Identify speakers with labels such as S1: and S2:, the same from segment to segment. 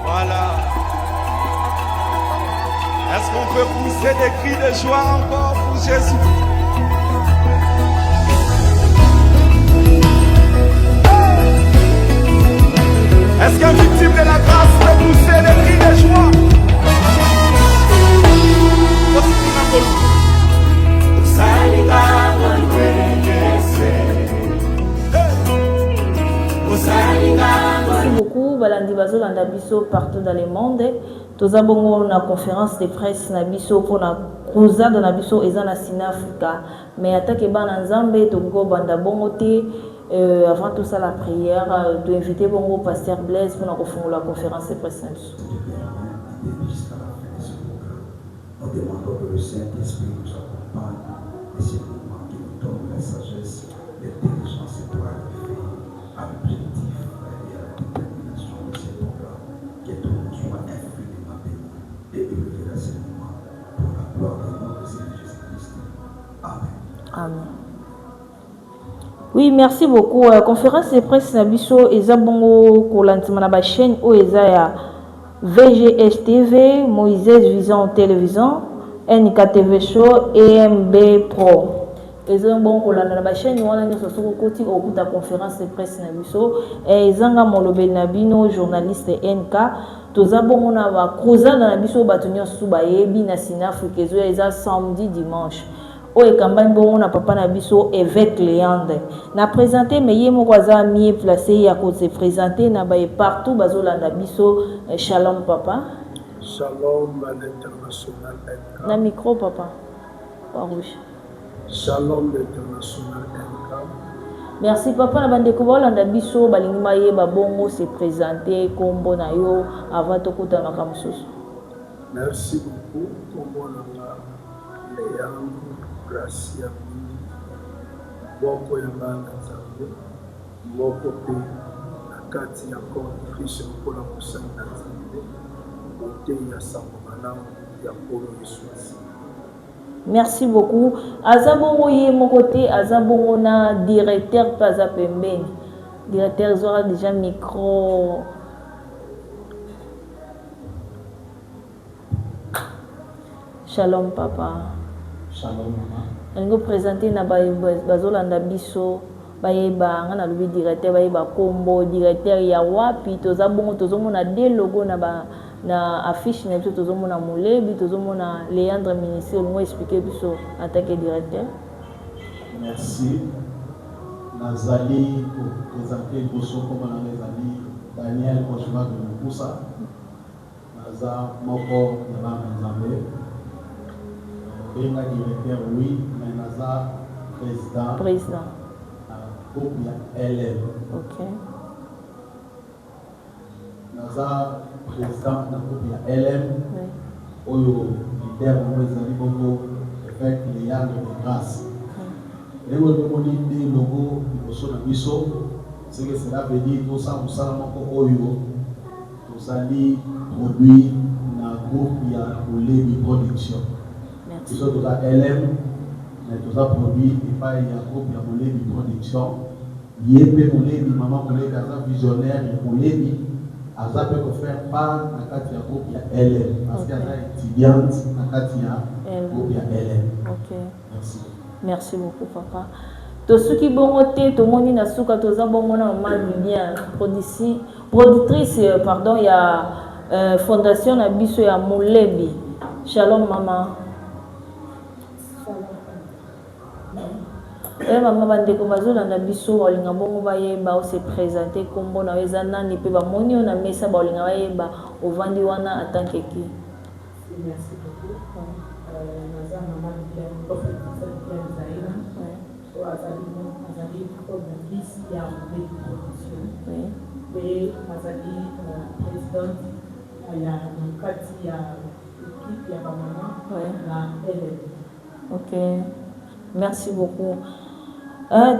S1: Voilà. Est-ce qu'on peut pousser des cris de joie encore pour Jésus? Est-ce qu'un victime de la grâce peut pousser des cris de joie?
S2: Merci beaucoup, Balandi Bazolanda Bisso partout dans le monde. Tous abongo na conférence de presse na Bisso pour la crusade na Bisso et na Sinafrica. Mais attaque ban Nzambe to go banda bongo te. Avant tout ça la prière, de inviter bongo pasteur Blaise pour la conférence de presse na Bisso.
S3: Nous demandons que le Saint-Esprit nous accompagne et c'est le moment qui nous donne la sagesse, l'intelligence pour arriver à l'objectif et à la détermination de ces programmes. Que tout le monde soit infiniment béni et élevé à ce moment pour la gloire de notre Seigneur Jésus-Christ. Amen.
S2: Amen. Oui, merci beaucoup. Conférence de presse na biso eza bongo kolantima na ba chaîne o eza ya VGS TV, Moïse Vision Télévision, NKTV Show, EMB Pro. Eza bongo kolanda na ba chaîne wana nyoso soko koti okuta conférence de presse na biso ezanga molobeli na bino journaliste NK toza bongo na ba crusade na biso bato nyoso bayebi na Sinafrique ezo eza samedi dimanche. Oye campagne bon na papa na biso évêque Léandre na présenté mais yé moko aza mieux placé à cause de présenter na ba partout bazolanda biso shalom papa
S4: shalom à l'international NK
S2: na micro papa pas rouge
S4: shalom l'international NK
S2: merci papa na bande ko bolanda biso balingi maye ba bongo se présenter kombo na yo avant to kutana ka mususu
S4: merci beaucoup kombo na Léandre Gracia moko ya bana Nzambe moko pe na kati ya contribution mpona kosala na Nzambe bote ya sango malamu ya nkolo Yesu.
S2: Merci beaucoup. Azabongo ye moko te azabongo na directeur paza pembeni directeur zora déjà micro shalom papa.
S3: Shalom maman.
S2: Ngo présenter na bazolanda biso bayeba nga na lobi directeur bayeba kombo directeur ya wapi toza bongo tozomona de logo na ba na affiche na biso tozomona Molebi tozomona Léandre ministre ngo expliquer biso en tant que directeur.
S5: Merci. Nazali pour présenter biso comme on les amis Daniel Koshima de Moussa. Naza moko na ba Nzambe. Benga directeur oui, mais Naza président. Groupe ya LM.
S2: OK.
S5: Naza président na groupe ya LM.
S2: Oui.
S5: Oyo leader mo ezali bongo avec les yangs de grâce. Lelo le monde logo liboso na biso, c'est que cela veut dire tout ça musala moko oyo tozali produit na groupe ya Molebi production. Merci. Nous sommes à LM, nous avons produit et pas il y a groupe ya Molebi production. Yépe Molebi, maman Molebi, Aza visionnaire Molebi, Aza peut faire part na kati ya groupe ya LM parce qu'il y a étudiante na kati ya groupe ya LM.
S2: OK.
S5: Merci.
S2: Merci beaucoup papa. To suki bongo te to moni na suka toza bongo na maman Lilian productrice pardon ya fondation na biso ya Molebi. Shalom maman. Maman bandeko bazolanda biso balinga bongo bayeba o se présenter kombo na eza nani pe ba moni na mesa balinga bayeba ovandi wana en tant que qui.
S6: Merci beaucoup. Naza maman bien prophétise bien Zaina. So azali productrice ya Molebi production. Et azali présidente ya kati ya équipe ya ba maman na LM.
S2: OK. Merci beaucoup.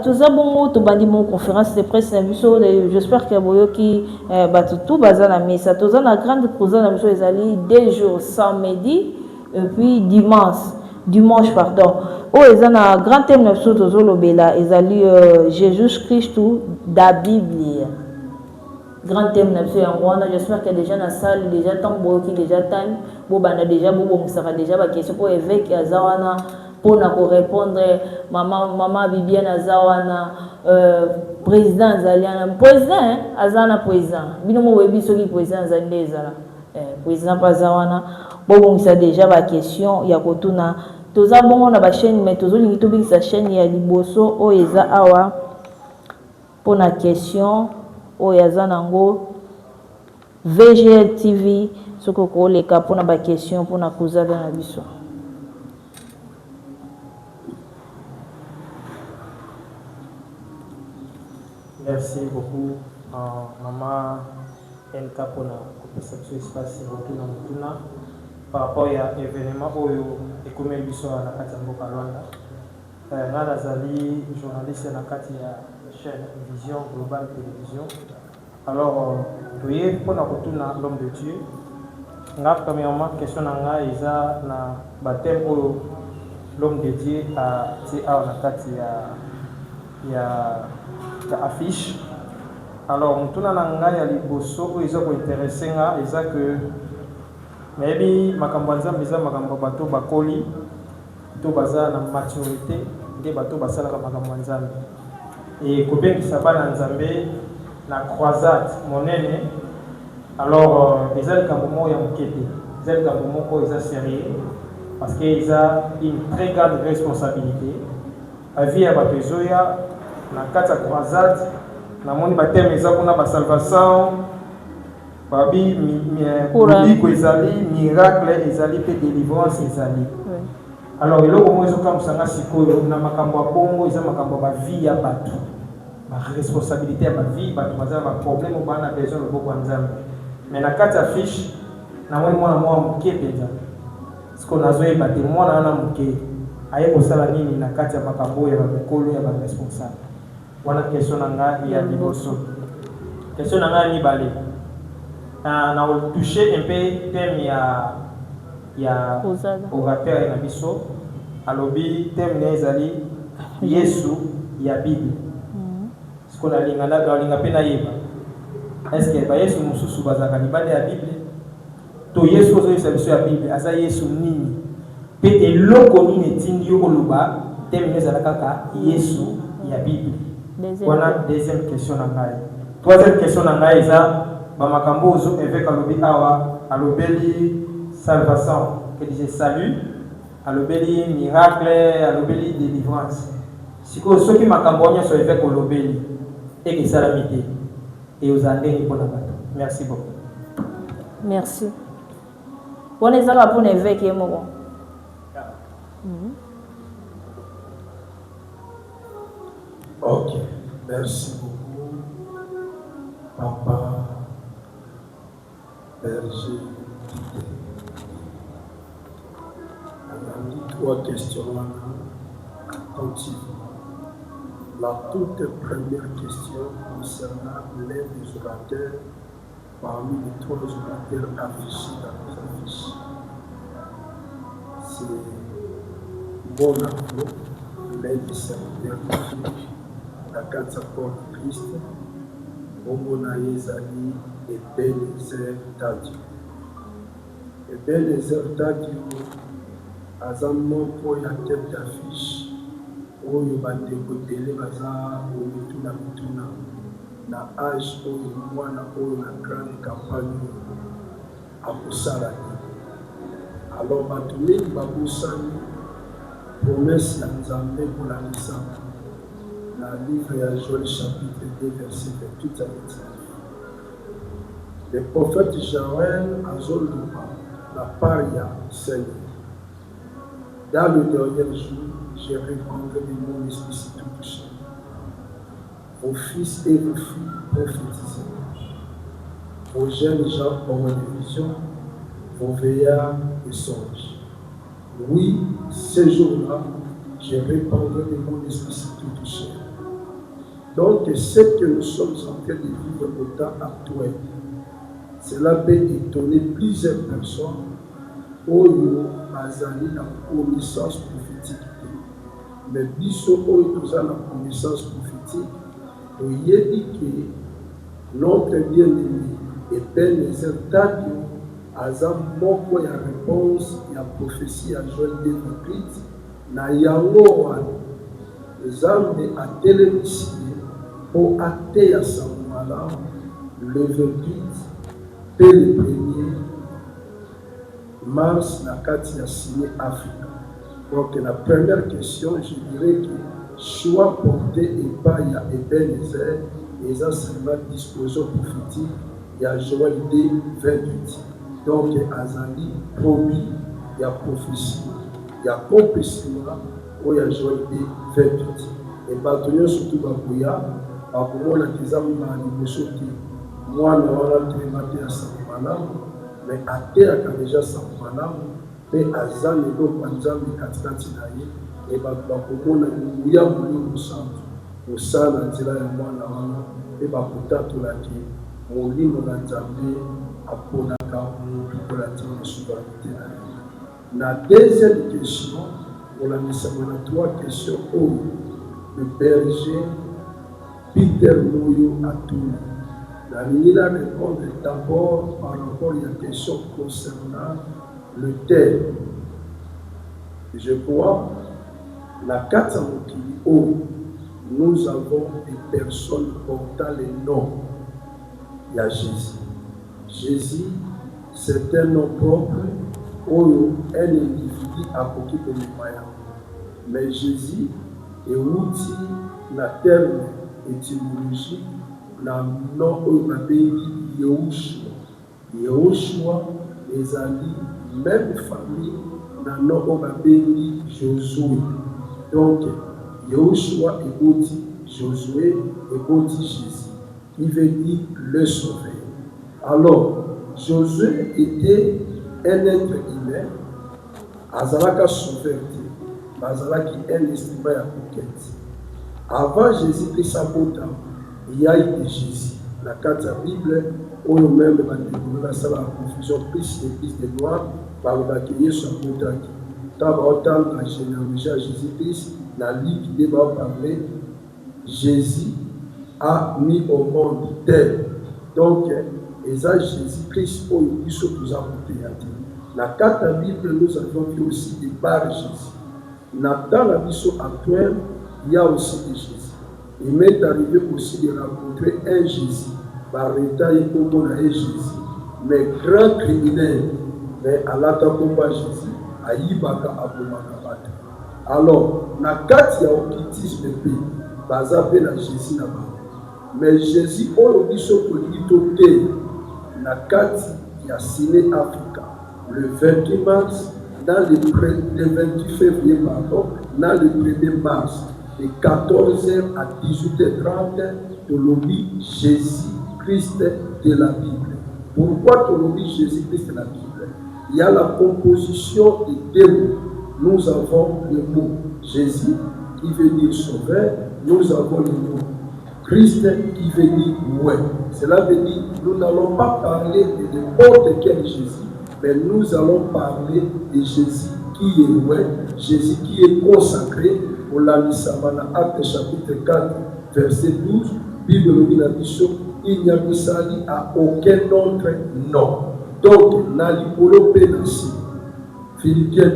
S2: Tout abongo to bandi mon conférence de presse na biso j'espère que boyoki batutu baza na mesa toza na grande crusade na biso ezali 2 jours samedi et puis dimanche pardon o ezana grand thème na biso tozolobela ezali Jésus Christ da Bible grand thème na biso ya Rwanda. J'espère qu'il y a déjà dans la salle déjà tant qui déjà time bo bana déjà bo sera déjà ba question pour évêque azawana pour na ko répondre maman Bibiane azawana président Zaliana président azana président bino mo webi soki président Zandé ezala président pazawana bo ça déjà ba question ya kotuna toza bongo na ba chaîne mais tozo lingi to bingisa chaîne ya liboso o eza awa pour la question o yaza nango VGL TV soko ko le ka pour na question pour na kozala na biso.
S7: Merci beaucoup maman NK pour la cette espace retourna mutuna par rapport à événement oyo ekomeli biso na kati ya mboka Rwanda. Nga nazali journaliste na kati ya chaîne Vision Global Télévision. Alors, toye pour na kotuna l'homme de Dieu. Nga premièrement question na nga eza na baptême oyo l'homme de Dieu a ti a na kati ya affiche. Alors, mutuna na nga ya liboso oyo eza ko intéresser nga eza que maybe makambo nzambe eza makambo bato bakoli to baza na maturité nde bato basalaka makambo nzambe et kobengisa bana nzambe na croisade monene. Alors eza likambo moko ya mokete, eza likambo moko eza sérieux parce que eza une très grande responsabilité avi ya bato ezoya na kati ya croisade. Namoni bateme eza kuna basalvation babi miracle ezali miracle ezali pe délivrance ezali. Alors eloko mo ezoka musanga sikoyo na makambo ya bongo eza makambo ba vie ya bato ba responsabilité ya ba vie bato baza ba problème ou bana besoin le boko nzambe. Mais na kati ya fiche na mwana moke penza siko nazoyeba te mwana na moke aye kosala nini na kati ya makambo ya bakolo ya ba responsable. Wana question na nga ya liboso. Question na nga ni balé. Na toucher un peu thème ya orateur na biso alobi thème na ezali Yesu ya Bible. Siko na linga pe na yeba. Est-ce que ba Yesu mususu bazaka libale ya Bible? To Yesu ozo biso ya Bible aza Yesu nini? Pe eloko nini tindi yo koloba thème na ezala kaka Yesu ya Bible. Voilà deuxième question na ngai. Troisième question na ngai eza ba makambo ozo évêque alobi awa alobeli salvation, que disait salut, alobeli miracle, alobeli délivrance. Si ceux qui m'accompagnent sur évêque alobeli et que ça la mité et aux années pour la bateau. Merci beaucoup.
S2: Merci. On est là pour évêque et moi.
S4: Ok, merci beaucoup, Papa Berger. Trois questions attentivement. La toute première question concernant l'aide des orateurs parmi les trois orateurs affichés dans les affiches. C'est bon appel, l'aide des serviteurs publics, la carte accord de Christ, Bomona Yezali et Ebenezer Tadio. Ebenezer Tadio azammo po ya tête d'affiche oyo bandeko tele baza mituna na age oyo mwana oyo na grande campagne akosala te. Alors bato mingi babosani promesse ya nzambe kolamisa na livre ya Joël chapitre 2 verset 28 à 29. Le prophète Joël azoloba la part ya Seigneur. Dans le dernier jour, je répandrai de mon esprit sur toute chair. Vos fils et vos filles prophétiseront. Vos jeunes gens auront des visions, vos veillards et songes. Oui, ce jour-là, je répandrai de mon esprit sur toute chair. Donc, ce que nous sommes en train de vivre au temps actuel, cela peut étonner plusieurs personnes oyo bazali na connaissance prophétique. Mais biso oyo toza na connaissance prophétique, oyebi ke notre bien-aimé Ebenezer Tadio aza moko ya réponse ya prophétie ya Joël 2008 na yango wana Nzambe atelemisi ye mpo ateya sango malamu le 28 pe le 1er mars na kati ya Ciné Africa. Donc la première question, je dirais que choix porté epai ya Ebenezer eza seulement disposition prophétique ya Joël 28. Donc azali promis ya prophétie ya accomplissement oyo ya Joël 28. Et bato nyonso tu bakoya bakomona eza ma liboso te mwana wana telema te ya sango malamu mais ateyaka deja sango malamu mpe aza lelo kwa Nzambe katikati na ye e bato bakomona nguya molimo santu kosala na nzela ya mwana wana mpe bakotatolaki molimo na Nzambe aponaka motu mpola ntina na souveraineté na ye. Na deuxième question, on a mis ça dans 3 questions. Oh, le berger Peter Moyo Atouli. La ligne à répondre d'abord par rapport à la question concernant le thème. Je crois, la 4 où nous avons des personnes portant les noms. Il y a Jésus. Jésus, c'est un nom propre. Oyo un individu akoki komema mais Jésus euti na terme étymologique na nom oyo babengi Yehoshua ezali même famille na nom oyo babengi Josué. Donc Yehoshua eboti Josué eboti Jésus qui veut dire le sauveur. Alors Josué était un être humain, azalaka sauveur, azalaki un instrument ya conquête. Avant Jésus-Christ abota, il y a eu Jésus. La carte de la Bible, où même on a la confusion plus de noirs, par le Yesu abotaki. Tant autant la généalogie à Jésus-Christ, la Bible qui va parler, Jésus a mis au monde tel. Donc, et ça, Jésus-Christ, où il se nous a monté à dire. La carte de la Bible, nous avons vu aussi des barres de Jésus. Dans la mission actuelle, il y a aussi des Jésus. Il m'est arrivé aussi de rencontrer un Jésus, par l'état et pour un Jésus, mais grand criminel, mais à l'attaquement Jésus, à Yibaka Aboumakabata. Alors, la carte, il y a un quitisme de pays, basé sur Jésus là-bas. Mais Jésus, on dit ce que l'idée, la carte, il y a Ciné Africa, le 28 mars, dans le 28 février, pardon, dans le 1er mars, de 14h à 18h30, de l'objet Jésus-Christ de la Bible. Pourquoi de l'objet Jésus-Christ de la Bible? Il y a la composition de deux mots. Nous avons le mot Jésus, qui veut dire sauveur, nous avons le mot Christ qui veut dire ouais. Cela veut dire nous n'allons pas parler de n'importe quel Jésus, mais nous allons parler de Jésus qui est ouais, Jésus qui est consacré pour la Missamana, Acte chapitre 4, verset 12, Bible de la mission, il n'y a misali à aucun autre nom. Donc, dans l'Ipolo Pénasi, Philippiens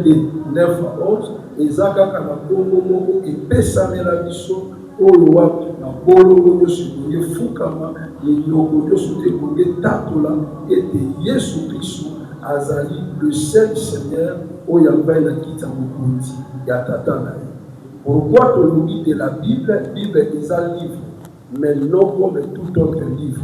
S4: 9 à 11, et Zaka Kanakongo et Pessamela mission, Oloa, na bolo nyonso fukama eloko nyonso te tatola ete Yesu Kristo azali le seul Seigneur oyo abai na kiti ya mokonzi ya tata na ye. Pourquoi tolobi de la Bible? Bible est un livre, mais non comme tout autre livre.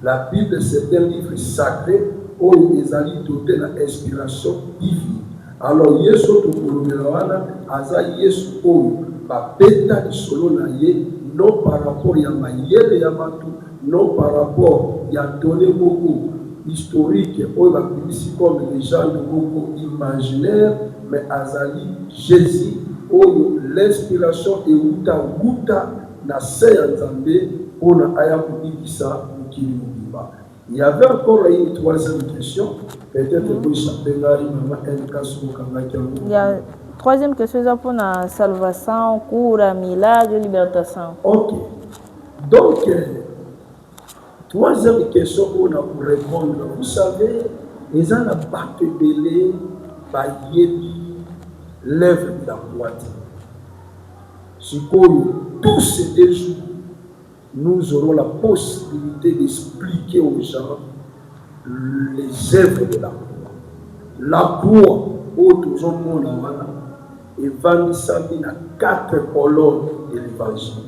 S4: La Bible c'est un livre sacré oyo ezali doté na inspiration divine. Alors Yesu tokolobela wana aza Yesu oyo bapeta lisolo na ye, non par rapport à Mayele Yamatou, non par rapport à donné beaucoup historique, comme les gens de beaucoup imaginaires, mais Azali, Jésus, où l'inspiration est Wuta, na Seya Nzambe, on a Ayakubikisa, Mukilimubiba. Il y avait encore une troisième question, peut-être que vous savez,
S2: il y a troisième question, c'est pour la salvation, cours, milagre, libertation.
S4: Ok. Donc, Troisième question qu'on a pour répondre. Vous savez, les gens n'ont pas belé par l'œuvre de la boîte. Tous ces 2 jours, nous aurons la possibilité d'expliquer aux gens les œuvres de la croix. La croix, autour du monde, est vendue à 4 colonnes de l'évangile.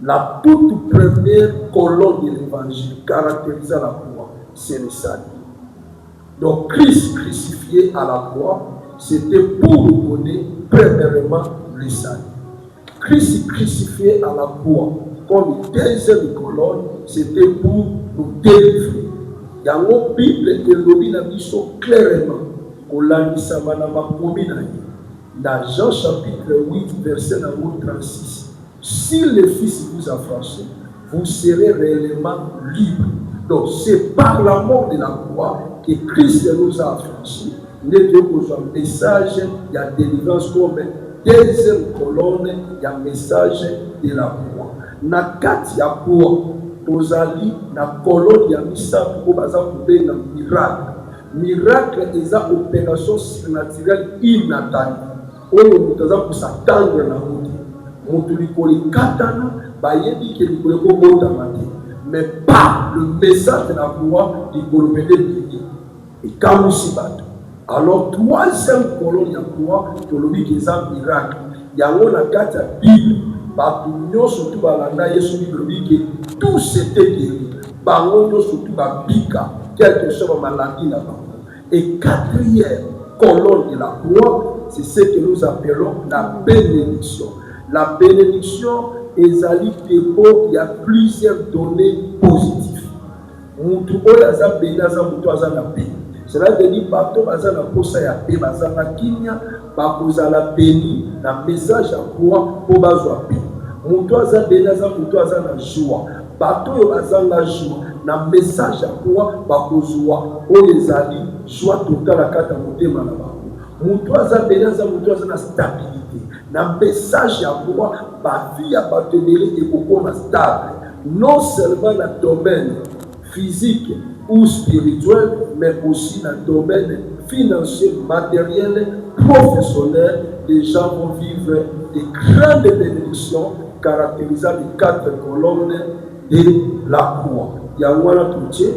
S4: La toute première colonne de l'évangile caractérisant la croix, c'est le salut. Donc Christ crucifié à la croix, c'était pour nous donner premièrement le salut. Christ crucifié à la croix, comme deuxième colonne, c'était pour nous délivrer. Dans la Bible, il y a clairement dans Jean chapitre 8, verset 36. Si le Fils vous a franchi, vous serez réellement libre. Donc c'est par la mort de la croix que Christ nous a affranchis. Nous avons un message, il y a délivrance comme deuxième colonne, il y a un message de la croix. Na kati ya croix, tozali na colonne ya misato ko baza kubé na miracle. Miracle est une opération surnaturelle inattendue. Oyo mutaza kusatangwa na mutu. Mutu likoli katana, bayebi ke likoli ko bota mate. Mais pas le message de la croix likoli bede bidi. Et comme si bato. Alors, troisième colonne de la croix, tolobi ke za miracle. Yango na kati ya Bible, bato nyonso tu balanda Yesu biblobi ke tout c'était guéri. Bango nyonso tu babika, quelque chose ma maladie là bas. Et quatrième colonne de la croix, c'est ce que nous appelons la bénédiction. La bénédiction est un dépôt, il y a plusieurs données positives. Mutu oyaza benaza mutu azana béni. Cela veut dire bato bazana posa ya pe bazana kinya bakozala béni na message à croix pour bazwa béni. Mutu azana benaza mutu azana joie. Bato yo bazana joie. Na message à quoi bakozwa oyezali joie totale à kata motema na bango. Mutu azabenaza mutu azana stabilité. Na message à quoi ba vie à batenere et kokoma stable. Non seulement dans le domaine physique ou spirituel, mais aussi dans le domaine financier, matériel, professionnel. Les gens vont vivre des grandes bénédictions caractérisant les 4 colonnes de la croix. Yangwana tuche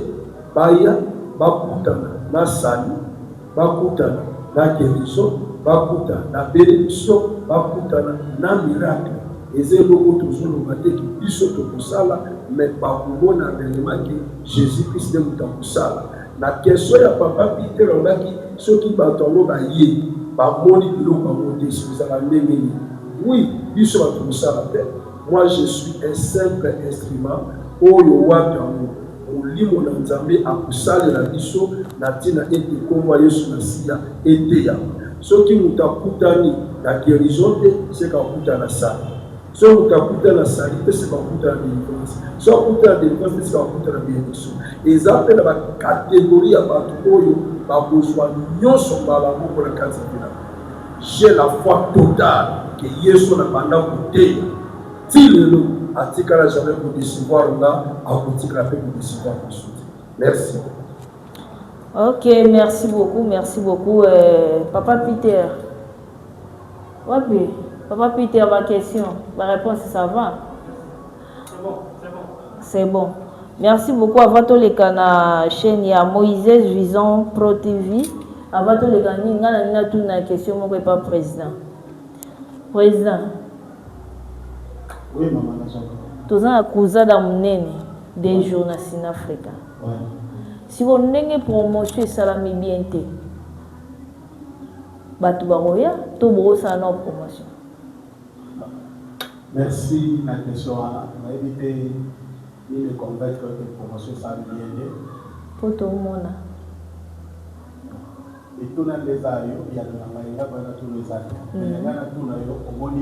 S4: baya bakutana na sali bakutana na guérison bakutana na bénédiction bakutana na miracle ezelo toujours le matin qui biso to kusala mais pas pour na réellement que Jésus-Christ de mutakosala na question ya papa Peter ondaki soki batongo ba ye ba moni biloko monte sur la ndenge. Oui, biso batukosala pe. Moi je suis un simple instrument. Oyo watamu ulimo na nzambe akusali na biso na tina ete komwa Yesu na siya ete ya soki mutakutani na guérison te seka kuta na sali so mutakuta na sali te seka kuta na délivrance so kuta na délivrance te seka kuta na bénédiction ezape na ba catégorie ya bato oyo bakozwa nyonso babango pour la kati na j'ai la foi totale que Yesu na banda koteya ti lelo atikala jamais pour décevoir là, à atikala pour décevoir ensuite. Merci.
S2: Ok, merci beaucoup, Papa Peter. Ouais, Papa Peter, ma question, ma réponse, ça va? C'est bon. Merci beaucoup. Avant tout les canaux chaîne, il y a Moïse Vision Pro TV. Avant tout les canaux, il y a une question, mon papa président. Président.
S5: Oui, maman,
S2: tous en accusé d'amener des journalistes en Afrique. Si vous avez une promotion, ça la met bien. Batubaroya, tout le monde a une promotion.
S5: Merci la question. On a évité de me convaincre que la promotion ça bien.
S2: Pour tout le monde.
S5: Et tout le monde les a eu, il y a tous les années. Il y a tout le monde.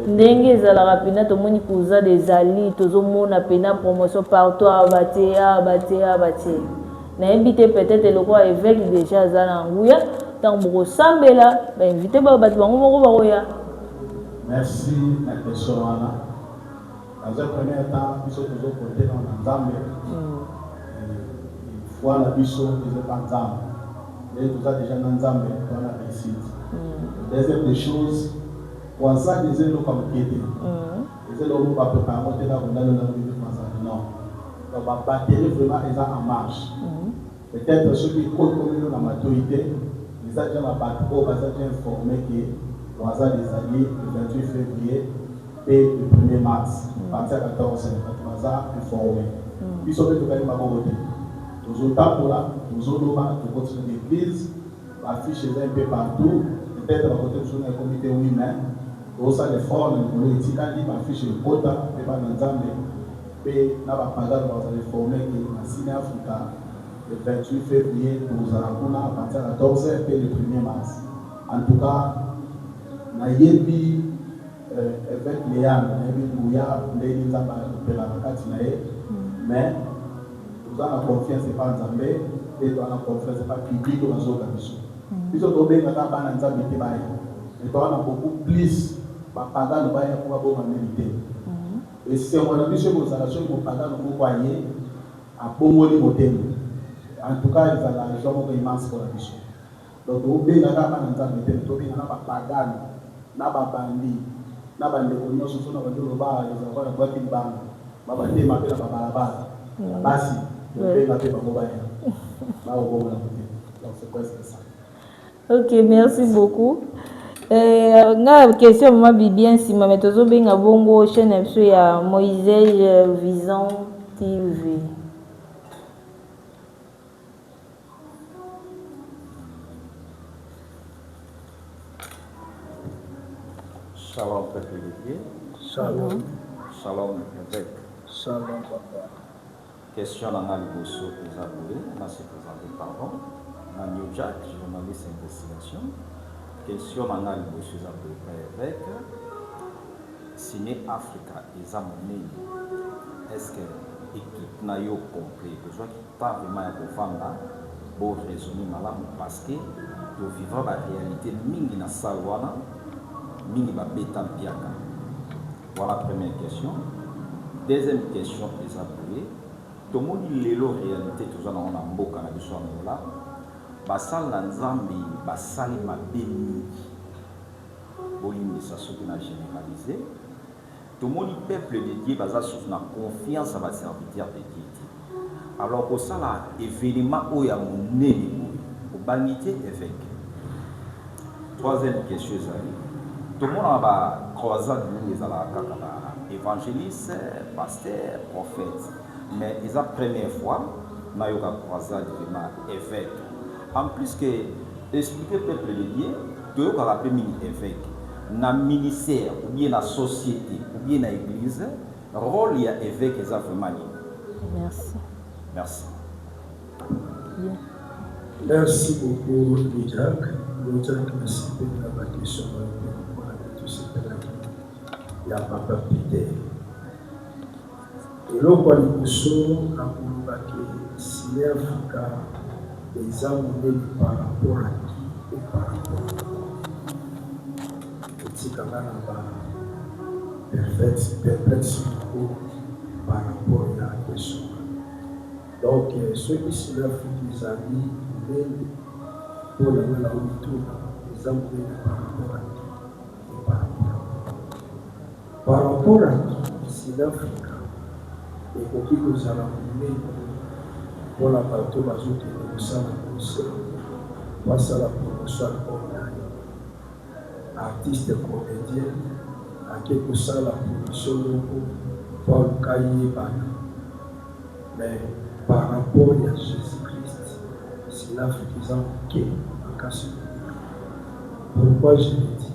S2: Ndenge ezalaka pena tomoni kuza des alliés tozomona pena promotion partout abaté na invité peut-être le quoi évêque déjà zana nguya tant boko sambela ba invité ba bato bango moko baroya.
S5: Merci la question ana dans un premier temps, biso toujours compter dans l'ensemble. Foi la biso des ensemble. Et tout ça déjà dans l'ensemble dans la réussite. Deuxième des choses, pour ça des éléments comme qui étaient. Les éléments pas préparer monter là on a le non. Donc va batterie vraiment ils en marche. Peut-être ceux qui comptent comme la maturité, ils ont déjà la batterie pour déjà informé que pour ça des années le 28 février et le 1er mars, partir à 14 ans, on va informer. Puis sur le cas de ma beauté. Nous autres pour là, nous autres nous continuons l'église, afficher un peu partout, peut-être à côté de un comité women, pour ça les formes, nous les tirons, afficher le quota, et pas dans l'ensemble, et n'a pas pas d'avoir informé que la Sine Africa, le 28 février, nous allons à partir à 14 h et le 1er mars. En tout cas, nous avons avec Léa, nous avons mais nous avons confiance et pas en Zambé, et nous avons confiance et pas public dans les autres missions. Nous avons bien en Zambé, et nous avons beaucoup plus de pagans pour avoir mérité. Et si on a vu ce que vous avez fait, vous voyez, à bon mot de en tout cas, ils ont l'argent immense pour la mission. Donc, vous avez bien en Zambé, vous avez bien en pagans, n'a pas bandi, n'a pas de connaissances, n'a pas de loba, ils ont pas de boîte de banque, n'a pas de mappé la balabala. Basi, je vais la paix pour moi. Donc, c'est presque ça.
S2: Ok, merci beaucoup. Nga question mama Bibien si mama tozo benga bongo chaîne episode ya Moïse Vision TV.
S8: Shalom peuple de Dieu.
S4: Shalom.
S8: Shalom évêque.
S4: Shalom papa.
S8: Question dans la Liboso Isabelle, on a se présenté pardon. Dans New Jack, journaliste d'investigation. Question dans la Liboso Isabelle évêque. Signé Africa examiné. Est-ce que l'équipe n'a pas compris besoin qui pas vraiment à vendre pour raisonner malade parce que nous vivons la réalité mingi na salwana mingi ba beta piaka. Voilà la première question. Deuxième question Isabelle. Tout le monde est la réalité, tout ça, on a beaucoup de choses là. Basal la Nzambi, basali ma béni. Boyimbi ça ce qu'on a généralisé. Tout le monde peuple de Dieu, basal sur la confiance à ma serviteur de Dieu. Alors pour ça là, événement où il y a mon nez, au banité évêque. Troisième question, tout le monde a croisé les évangélistes, pasteurs, prophètes. Mais c'est la première fois que nous avons croisé l'évêque. En plus que expliquer au peuple de Dieu, nous avons appelé l'évêque. Dans le ministère, ou bien dans la société, ou bien dans l'église, le rôle de l'évêque est vraiment.
S2: Merci.
S8: Merci.
S2: Bien.
S4: Merci beaucoup, Jack. Merci pour la question. Il y a Papa Peter. Et là, pour les choses, si l'Afrique est amenée par rapport à qui et par rapport à qui, quand même, perplexe par rapport à la question. Donc, ceux qui sont l'Afrique, les amis, pour la même retour, les amenés par rapport à qui et par rapport à qui, si l'Afrique et pour qui nous allons mener pour la bateau bateau qui nous a annoncé face à la promotion online artiste comédien à quelque chose la promotion pour le cahier mais par rapport à Jésus-Christ c'est l'Africain qui a cassé pourquoi je l'ai dit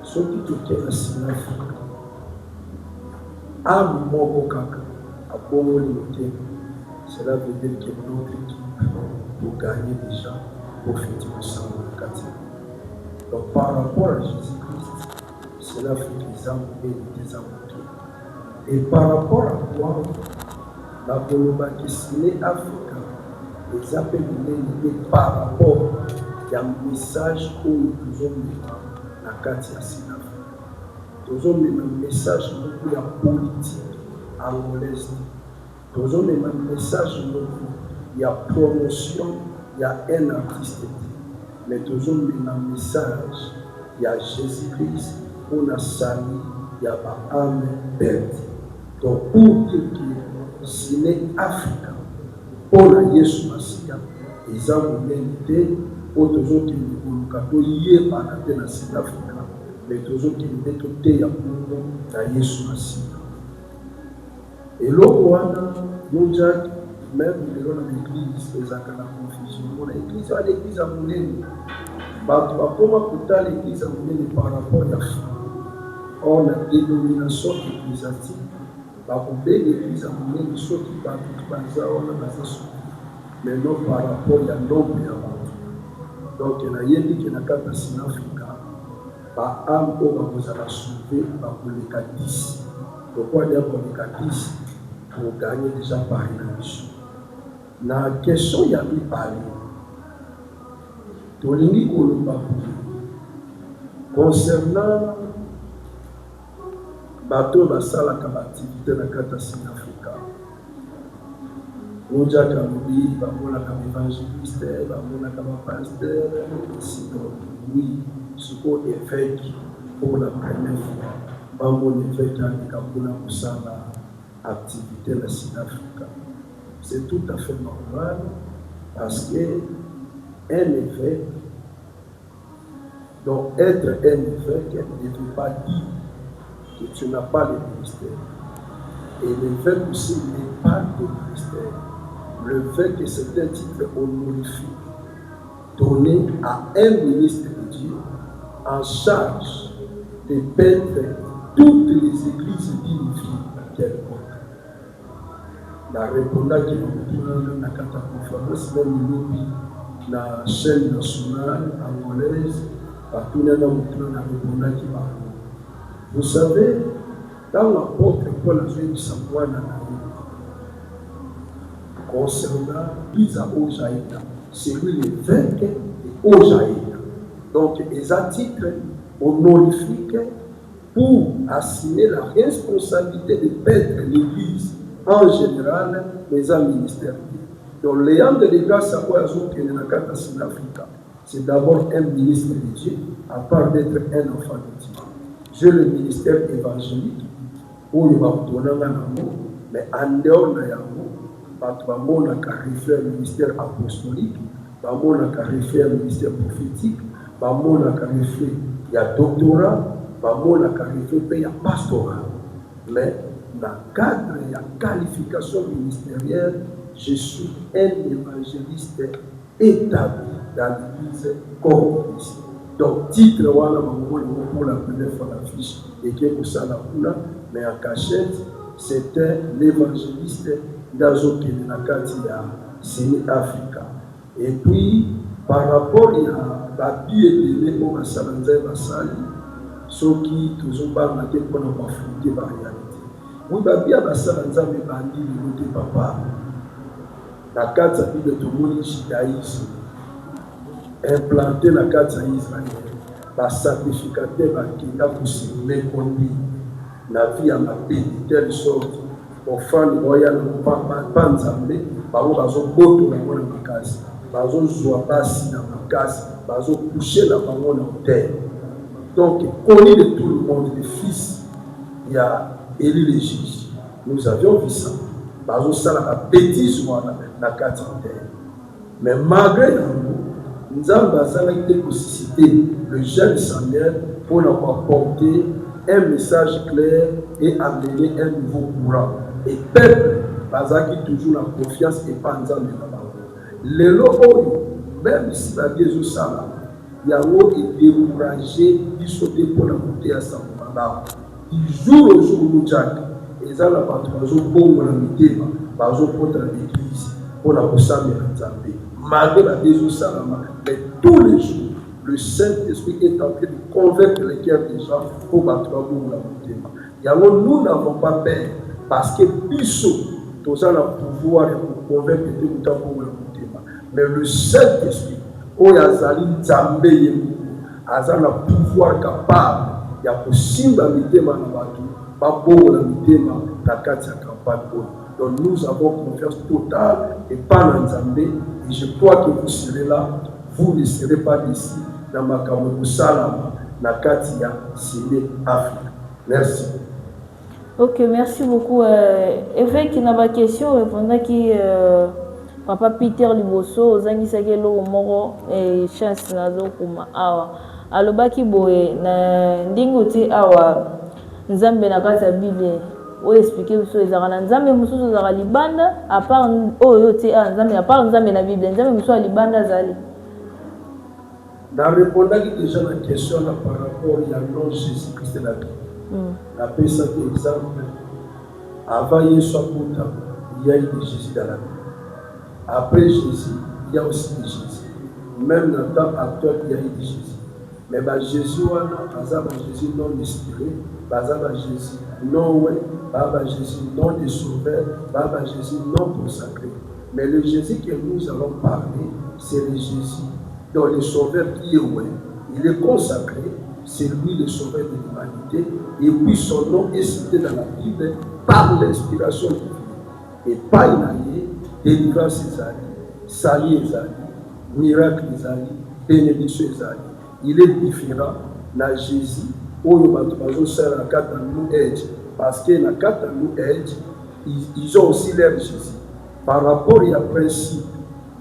S4: ceux qui touchent à l'Afrique à un moment au caca cela veut dire que notre équipe pour gagner des gens pour faire du sang dans le quartier. Donc par rapport à Jésus-Christ, cela fait des âmes et des âmes. Et par rapport à quoi la Boloba qui est africain, les appels par rapport à un message où nous devons mettre la quartier à Sine-Afrique. Toujours un message beaucoup de la politique angolaise. Toujours un message beaucoup il y a promotion, il y a un artiste. Mais toujours un message, il y a Jésus-Christ, on a sali, il y a âme perte. Donc pour dire que si les Africains, pour la Yesu Masia, ils ont une unité, pour toujours qu'ils ne liés par la Sud-Afrique, mais toujours qu'ils ne méthodent à Yesu Masia. Et l'autre, nous Jacques, même dans l'église, ils ont la confusion. L'église, l'église à Moulin, comment écouter l'église à Moulin par rapport à la foi? On a des dénominations ecclésiastiques. L'église à Moulin, ils sont qui parlent de ça, on a ça. Mais non par rapport à l'homme et à l'autre. Donc, il y a rien dit qu'il y a un cas de Sinafrica. Par âme, on va vous aller sauver par les cas 10. Pourquoi dire pour les cas 10? Pour gagner déjà par une mission. Dans la question, il y a eu parlé. Tolingi Kolomba concernant bateau basala comme activité dans la carte Sinafrica. Nous avons dit comme évangéliste, comme pasteur, oui, ce qu'on est fait pour la première fois. Bambo évêque pour ça activité dans la Sud-Afrique. C'est tout à fait normal parce que un évêque, donc être un évêque ne veut pas dire que tu n'as pas le ministère. Et l'évêque aussi n'est pas de ministère. Le fait que c'est un titre honorifique donné à un ministre de Dieu en charge de peindre toutes les églises dignifiées qu'elle porte. La répondant qui nous dit dans la conférence, même la chaîne nationale angolaise, partout dans la répondant qui parle. Vous savez, dans l'apôtre Paul a joué du savoir dans la concernant Isa Ojaïda, c'est lui l'évêque de Ojaïda. Donc, ils ont titre honorifique pour assumer la responsabilité de paître l'Église en général, mais en ministère. Donc, l'ayant de l'Église, ça peut ajouter dans la carte de Sud-Afrique. C'est d'abord un ministre de Dieu, à part d'être un enfant de Dieu. J'ai le ministère évangélique, où il va donner un amour, mais en dehors de l'amour, il va faire le ministère apostolique, il va faire le ministère prophétique, il va faire doctorat, il va faire pastorat. Mais dans le cadre de la qualification ministérielle, je suis un évangéliste établi dans l'église comme ici. Donc, titre, voilà, pour la première fois l'affiche, et qui est pour ça la couleur, mais en cachette, c'était l'évangéliste d'Azoké de la Katia, Sud-Africa. Et puis, par rapport à la vie et les mots à Salanzé Bassali, ceux qui toujours parlent de pour ne pas affronter la réalité. Oui, Babi à Salanzé me bandit de notre papa. La carte de tout le monde judaïsme. Implanter la carte Israël, la sacrificateur qui a possible méconduit la vie à ma paix de telle sorte offrande royale pas nzambe bazo boto na mona makasi bazo zwa basi na makasi bazo coucher na bango na hôtel. Donc connu de tout le monde, les fils il y a Élie les juges, nous avions vu ça bazo ça la bêtise na carte hôtel. Mais malgré nous avons suscité le jeune Samuel pour nous apporter un message clair et amener un nouveau courant. Et peuple, qui toujours la confiance et pas en Zambie. Les lots, même si la Jésus Sala, il y a est découragé, il sauter pour la monter à sa mandat. Du jour au jour, nous Jack, et ça la patrouille, pour la mité, pour l'église, pour la Bossam et la Zambie. Malgré la Jésus Salama, mais tous les jours, le Saint-Esprit est en train de convaincre les cœurs des gens pour battre la montée. Nous n'avons pas peur parce que tous ont le pouvoir pour convaincre les gens pour la montée. Mais le Saint-Esprit, où Yazali Zambé, a le pouvoir capable ya kosimba mitema na bato babola mitema na kati ya campagne oyo. Donc nous avons confiance totale et pas dans Nzambe, et je crois que vous serez là, vous ne serez pas ici dans makambo salama na kati ya Sine Afrique. Merci.
S2: Ok, merci beaucoup. Évêque, il y a une question répondant qui Papa Peter Liboso, Zangi Sagelo Moro et Chance Nazo Kuma Awa. Alobaki boye na ndingoti awa Nzambe na kati ya Bible. O expliquer biso ezaka na Nzambe mususu ezaka libanda à part oyo te Nzambe à part Nzambe na Bible. Nzambe mususu ya libanda zali.
S4: Na répondaki déjà la question là par rapport à nom Jésus-Christ de la Bible. La pesa exemple avant Yesu akuta il y a eu de Jésus dans la Bible. Après Jésus il y a aussi de Jésus. Même dans le temps actuel il y a eu de Jésus. Mais Jésus wana bazaba Jésus non inspiré, bazaba Jésus non ouais, bazaba Jésus non de sauveur, bazaba Jésus non consacré. Mais le Jésus que nous allons parler, c'est le Jésus dont le sauveur qui est ouais, il est consacré, c'est lui le sauveur de l'humanité, et puis son nom est cité dans la Bible par l'inspiration divine. Et pas inaïe, délivrance Ezali, salut Ezali, miracle Ezali, bénédiction Ezali. Il est différent na Jésus oyo bato bazosala na kati ya New Age, parce que na kati ya New Age ils ont aussi leur Jésus par rapport à principe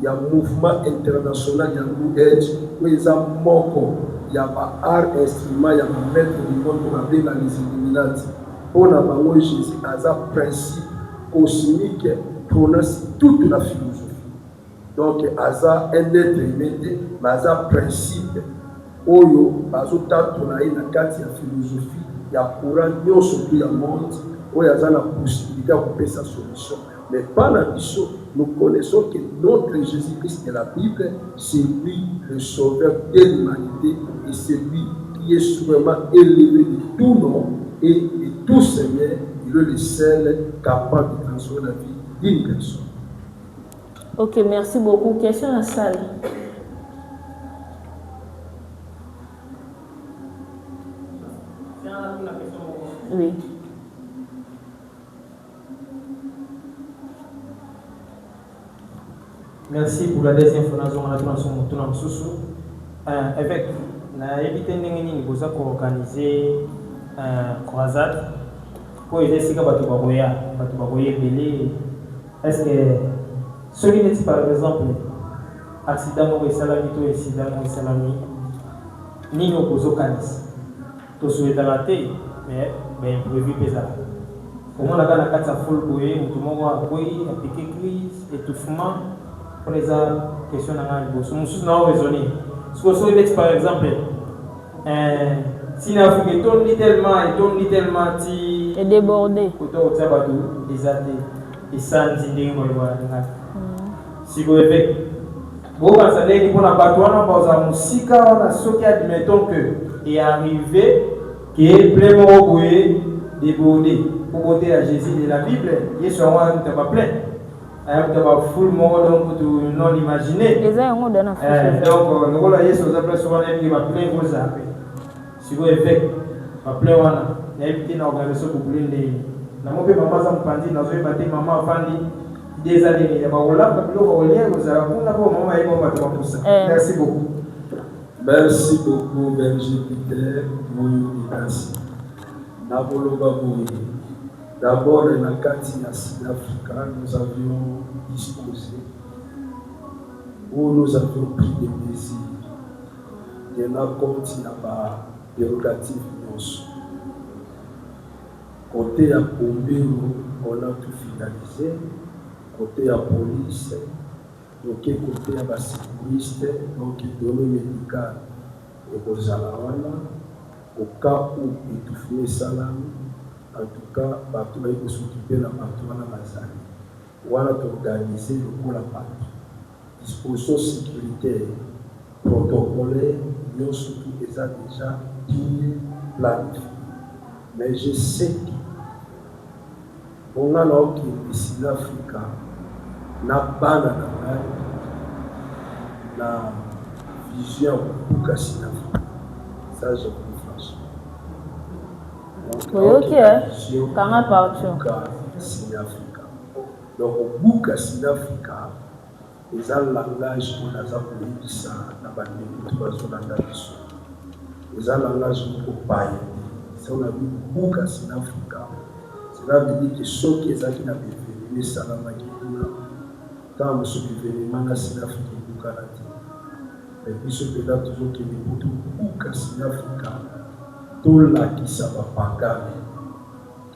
S4: ya mouvement international ya New Age oyo eza moko ya ba art instrument ya maître du monde babenga les Illuminati. Mpona bango Jésus aza principe cosmique prononce toute la philosophie. Donc aza un être humain mais aza principe oyo bazotatola ye na kati ya philosophie ya courant nyonso tu ya monde oyo aza na possibilité ya kopesa solution. Mais pas la biso, nous connaissons que notre Jésus-Christ de la Bible, c'est lui le sauveur de l'humanité et c'est lui qui est sûrement élevé de tout nom et de tout Seigneur. Il est le seul capable de transformer la vie d'une personne.
S2: Ok, merci beaucoup. Question à la salle. Oui.
S7: Merci pour la deuxième fois. Évêque, na évité ndenge vous avez organisé croisade pour aider ces gars belé. Est-ce que ceux qui disent par exemple accident ou salami to accident ou salami ni nous vous organisez to souhaiter la tête mais imprévu pesant. Comment la gana kata full boye mutu moko akoyi appliquer crise étouffement pour les questions dans le bosso musu na raisonner ce que so par exemple si l'Afrique tourne tellement ti
S2: est débordé
S7: auto tsabatu des athées et sans ndenge mo voilà si vous avez bon ça n'est pour la batouana pour musika on a soki admettons que est arrivé qui est pleinement boye débordé pour voter à Jésus de la Bible il est sur un tabac plein un tabac full mort donc tout non imaginé donc nous voilà Jésus aux appels souvent il va plein vos appels si vous avez va plein wana n'habitez na organisation pour plein de na mo pe maman ça me pandi na zo battre maman fandi des années il va voilà parce que le lien vous a pour na pour maman et maman pour ça merci beaucoup.
S4: Merci beaucoup, Berger Peter, merci. D'abord, dans la carte de Sud-Africa, nous avions disposé, où nous avions pris des plaisirs. Il y en a compte, il y a des dérogatives. Côté à Pombero, on a tout finalisé. Côté à police, donc côté à la sécurité, donc données médicales et aux alawana, au cas où étouffer salam, en tout cas, bateau va s'occuper de la bateau à la Mazali. On a organisé le coup la bateau. Disposition sécuritaire, protocolaire, nous surtout déjà bien planifié. Mais je sais que on a là qui est ici l'Afrique. Na bana na vision pour Kassina. Ça, je vous franchement.
S2: Oui, ok. Quand partout.
S4: Sinafrika. Donc, Buka Sinafrika, ils ont le langage qu'on a appris ça dans la biso. Ils ont le langage qu'on paye. Si on a vu Buka Sinafrika, cela veut dire que ceux qui ont été ça dans la Kibula, quand nous sommes venus dans Sinafrika, Buka l'a dit. Mais puis ce que là, toujours qui est Buka Sinafrika, tout là qui s'en va pas gagner.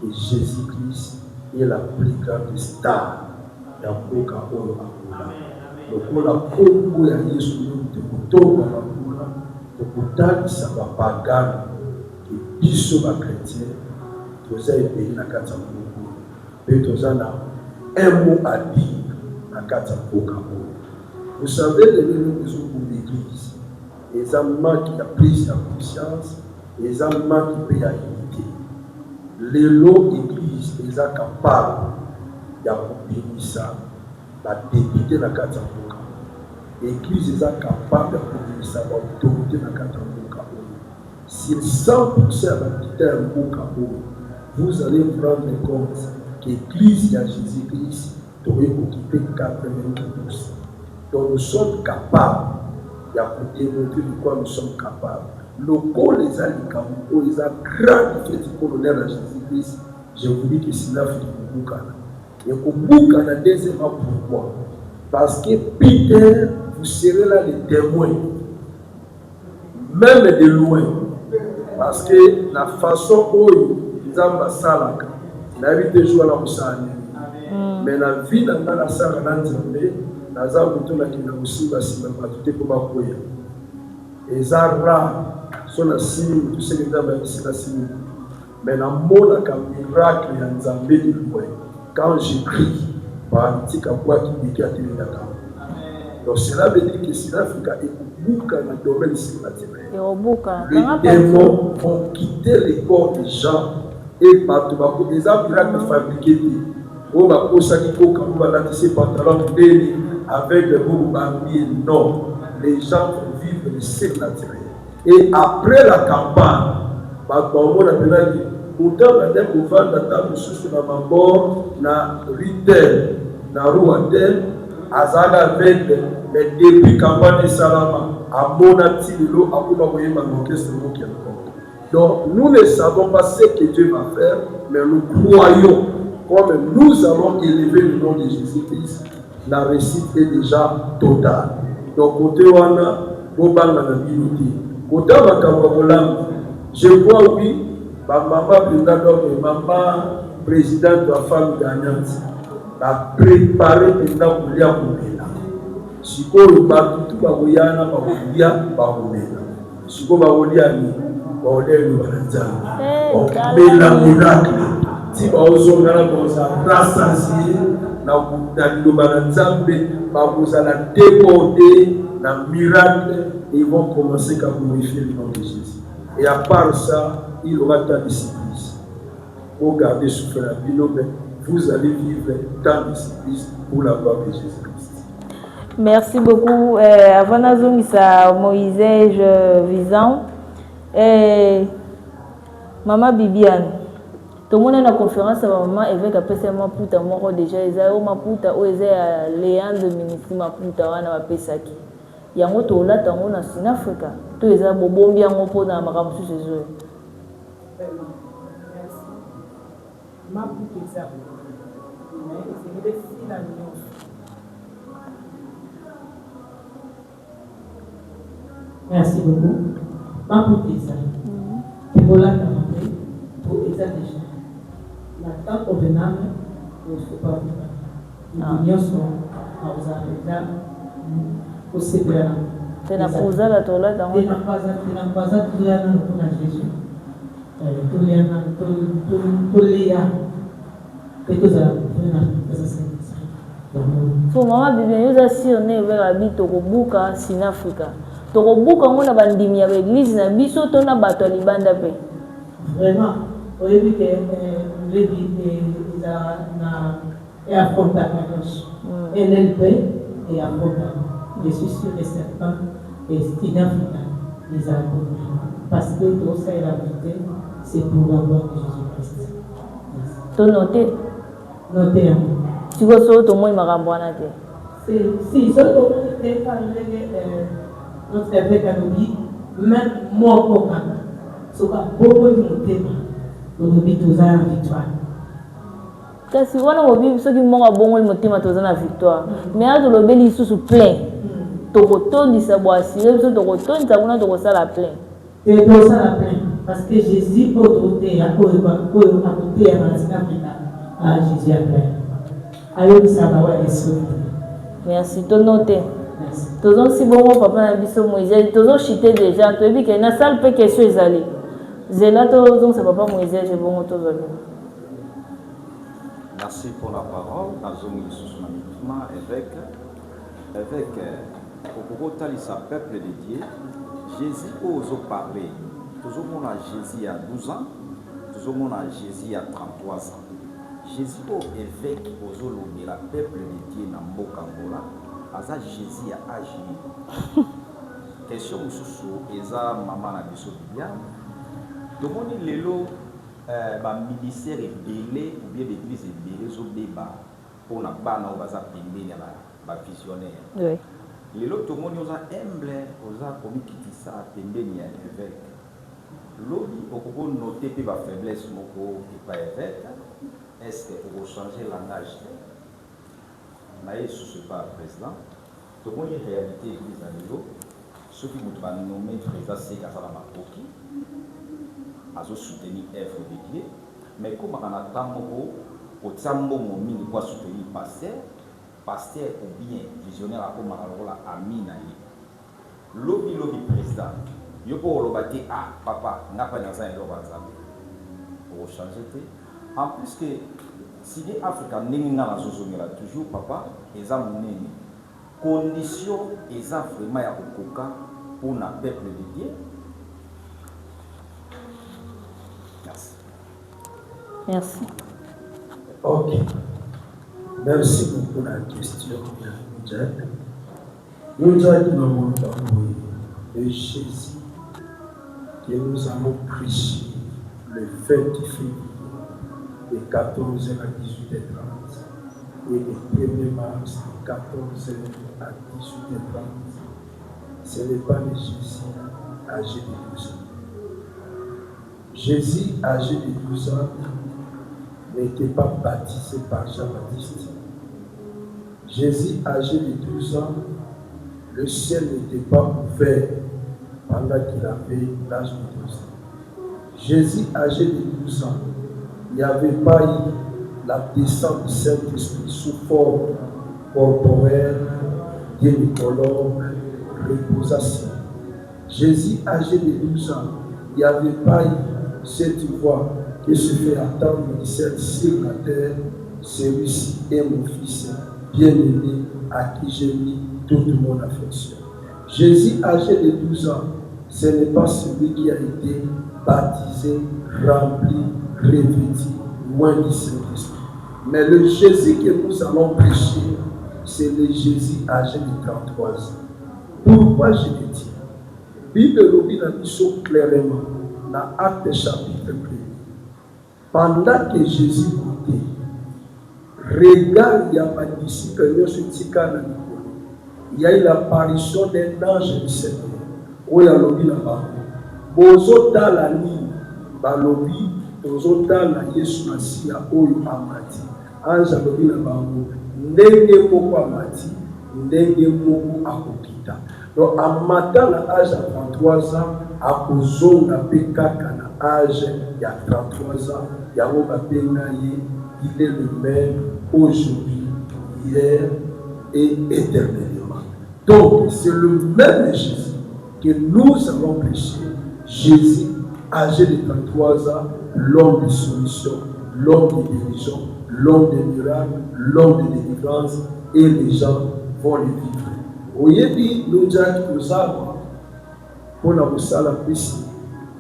S4: Que Jésus-Christ est la plus grande star dans le cas où on a. Donc, on a beaucoup de Jésus de Kotoba, de Kotan, ça ne va pas gagner. Que Bissot va chrétien, que vous avez payé la carte en Kotoba. Et que vous avez un mot à dire la carte en Kotoba. Vous savez, les raisons pour l'église, les amants qui ont pris la conscience, les amants qui payent la unité. Les lots églises, ils sont capables de bénir ça, de débuter la Katamboka. L'église, ils sont capables de bénir ça, de débuter la Katamboka. Si 100% va quitter un Boka, vous allez prendre compte que l'église de Jésus-Christ doit occuper 90%. Donc nous sommes capables de démontrer de quoi nous sommes capables. Le corps les alicaments, ils ont grand fait colonel à Jésus-Christ. Je vous dis que c'est là que vous Boukana. Et que Boukana, deuxièmement, pourquoi? Parce que Peter, vous serez là les témoins, même de loin. Parce que la façon où ils ont la salle, la vie de jouer à la Moussane. Mais la vie dans la salle, dans la salle, qui n'a aussi pas si mal tout pour ma couille. Et Zara. Son assis, tout ce qui est dans la vie, mais dans mon miracle, il y a un zambé de loin. Quand j'écris, par un petit capois qui dit qu'il y a des d'accord. Donc cela veut dire que si l'Afrique est beaucoup dans le domaine cinématographique, les démons vont quitter les corps des gens et partout. Les miracles fabriqués, on va poser des pantalons avec des bouts non. Les gens vont vivre le cinématographique. Et après la campagne, on a dit, autant la dame au vent d'attendre sous la mort, na retail, na rouatel, azaga avec les débuts campagne de Salama, à Monatilo, à Koumamoye Manoké, c'est le mot qui est encore. Donc, nous ne savons pas ce que Dieu va faire, mais nous croyons, comme nous allons élever le nom de Jésus-Christ, la réussite est déjà totale. Donc, côté Wana, Boban Manabilité. Je vois oui, maman présidente de la femme gagnante a préparé le président pour lui accompagner. Si vous avez tout baboyana, baboya, babomena. Si vous avez le miracle. Si vous avez rassasié, vous allez déborder le miracle. Ils vont commencer à glorifier le nom de Jésus. Et à part ça, il y aura tant de surprises. Pour garder ce frère, vous allez vivre tant de surprises pour la gloire de Jésus-Christ.
S2: Merci beaucoup. Avant d'azongisa Moïse Visant, Maman Bibiane, tout le monde est en conférence à maman avec un PC Maputa, moi déjà, ils ont Maputa, ou ils ont Léandre ministre Maputa, on a Pesaki. Yango to la tango na Sinafrika to eza bobombi yango pona makambo su sezo
S6: merci beaucoup. Ma poutisa Ebola tamambe pour eza déjà la temps convenable pour ce pas nous sommes à vous arrêter.
S2: tena kuza la tola dans
S6: tena paza tuya na Jésus tuya na tulia petuza na sasa
S2: so mama bibi yoza sirne vers habito kobuka Sinafrika to kobuka ngona bandimi ya église na biso to na bato libanda pe
S6: vraiment oyebi que lebi eza na affronta NLP et affronta. Je suis sûr et certain que Sinafrika les a parce que tout ça est la vérité, c'est pour la gloire de Jésus-Christ.
S2: To noté.
S6: Notez.
S2: Tu vois ça, tout le monde m'a remboursé.
S6: Si, ce qu'on était notre évêque a dit, même moi, pour moi, ce qu'on a beaucoup de noter, le but de la victoire.
S2: Kasi wana mobi soki monga bongo motema toza na victoire mais a to lobeli susu plein to kotondisa bo asire so to kotondisa kuna to kosala plein
S6: et to sala plein parce que Jésus autoté à côté à Africa à Jésus a plein ayo ça va ouais
S2: merci to noter tozo si bongo papa na biso Moïse tozo chiter déjà to bi ke na salle pe question ezali zela tozo sa papa Moïse je bongo tozo.
S8: Merci pour la parole. Nazomi Sousmanituma, évêque. Au Talisa, peuple de Dieu, Jésus ose parler. Toujours mon Jésus à 12 ans, toujours mon Jésus à 33 ans. Jésus au évêque ose le la peuple de Dieu dans Mokambola, Aza Jésus à âge. Question sous Eza maman na biso bien. Domoni lelo ministère est belé ou bien l'église est belé au débat pour la bana ou baza pembeni la visionnaire.
S2: Oui.
S8: Les autres monde aux humble aux commis qui dit ça pembeni évêque. L'autre au coco noter pe ba faiblesse moko et pas évêque. Est-ce que pour changer langage na yesu ce pas président. Tout monde est réalité église à niveau. Ceux qui vont nommer président c'est Kasala Makoki. À soutenir l'œuvre de Dieu, mais comme on a tant au tambo mingi pour soutenir pasteur ou bien visionnaire à comme la amina yi lobby président yo pour le bâti papa n'a pas dans un pour changer en plus que si les africains n'ont pas la zone là toujours papa ils ont une condition ils ont vraiment ya kokoka pour na peuple de Dieu.
S2: Merci.
S4: Ok. Merci beaucoup pour la question. Nous avons parlé de Jésus que nous avons prêché le 20 février de 14h à 18h30 et le 1er mars de 14h à 18h30. Ce n'est pas le Jésus âgé de 12 ans. Jésus âgé de 12 ans n'était pas baptisé par Jean-Baptiste. Jésus âgé de 12 ans, le ciel n'était pas ouvert pendant qu'il avait l'âge de 12 ans. Jésus âgé de 12 ans, il n'y avait pas eu la descente du Saint-Esprit sous forme corporelle, dénicolore, reposation. Jésus âgé de 12 ans, il n'y avait pas eu cette voix qui se fait attendre du ciel sur la terre. Celui-ci est mon fils bien-aimé à qui j'ai mis toute mon affection. Jésus âgé de 12 ans, ce n'est pas celui qui a été baptisé, rempli, revêtu, loin du Saint-Esprit. Mais le Jésus que nous allons prêcher, c'est le Jésus âgé de 33 ans. Pourquoi je le dis? Bible nous dit clairement dans Actes chapitre 1. Pendant que Jésus goûtait, regarde, il y a pas disciple, il y a eu l'apparition d'un ange du Seigneur. Où il y a lobby là-bas. Bozota la ligne, balobi, bozota la Yesu Masia, oyo amati. Ange lobby là-bas. Ndenge moko amati, ndenge moko akokita. Donc, en matin, l'âge à 33 ans, à kozonga pekaka na âge il y a 33 ans, il est le même aujourd'hui, hier et éternellement. Donc, c'est le même Jésus que nous avons prêché. Jésus, âgé de 33 ans, l'homme de solution, l'homme de guérison, l'homme de miracles, l'homme de délivrance, et les gens vont le vivre. Oyebi, nous avons aux arbres pour la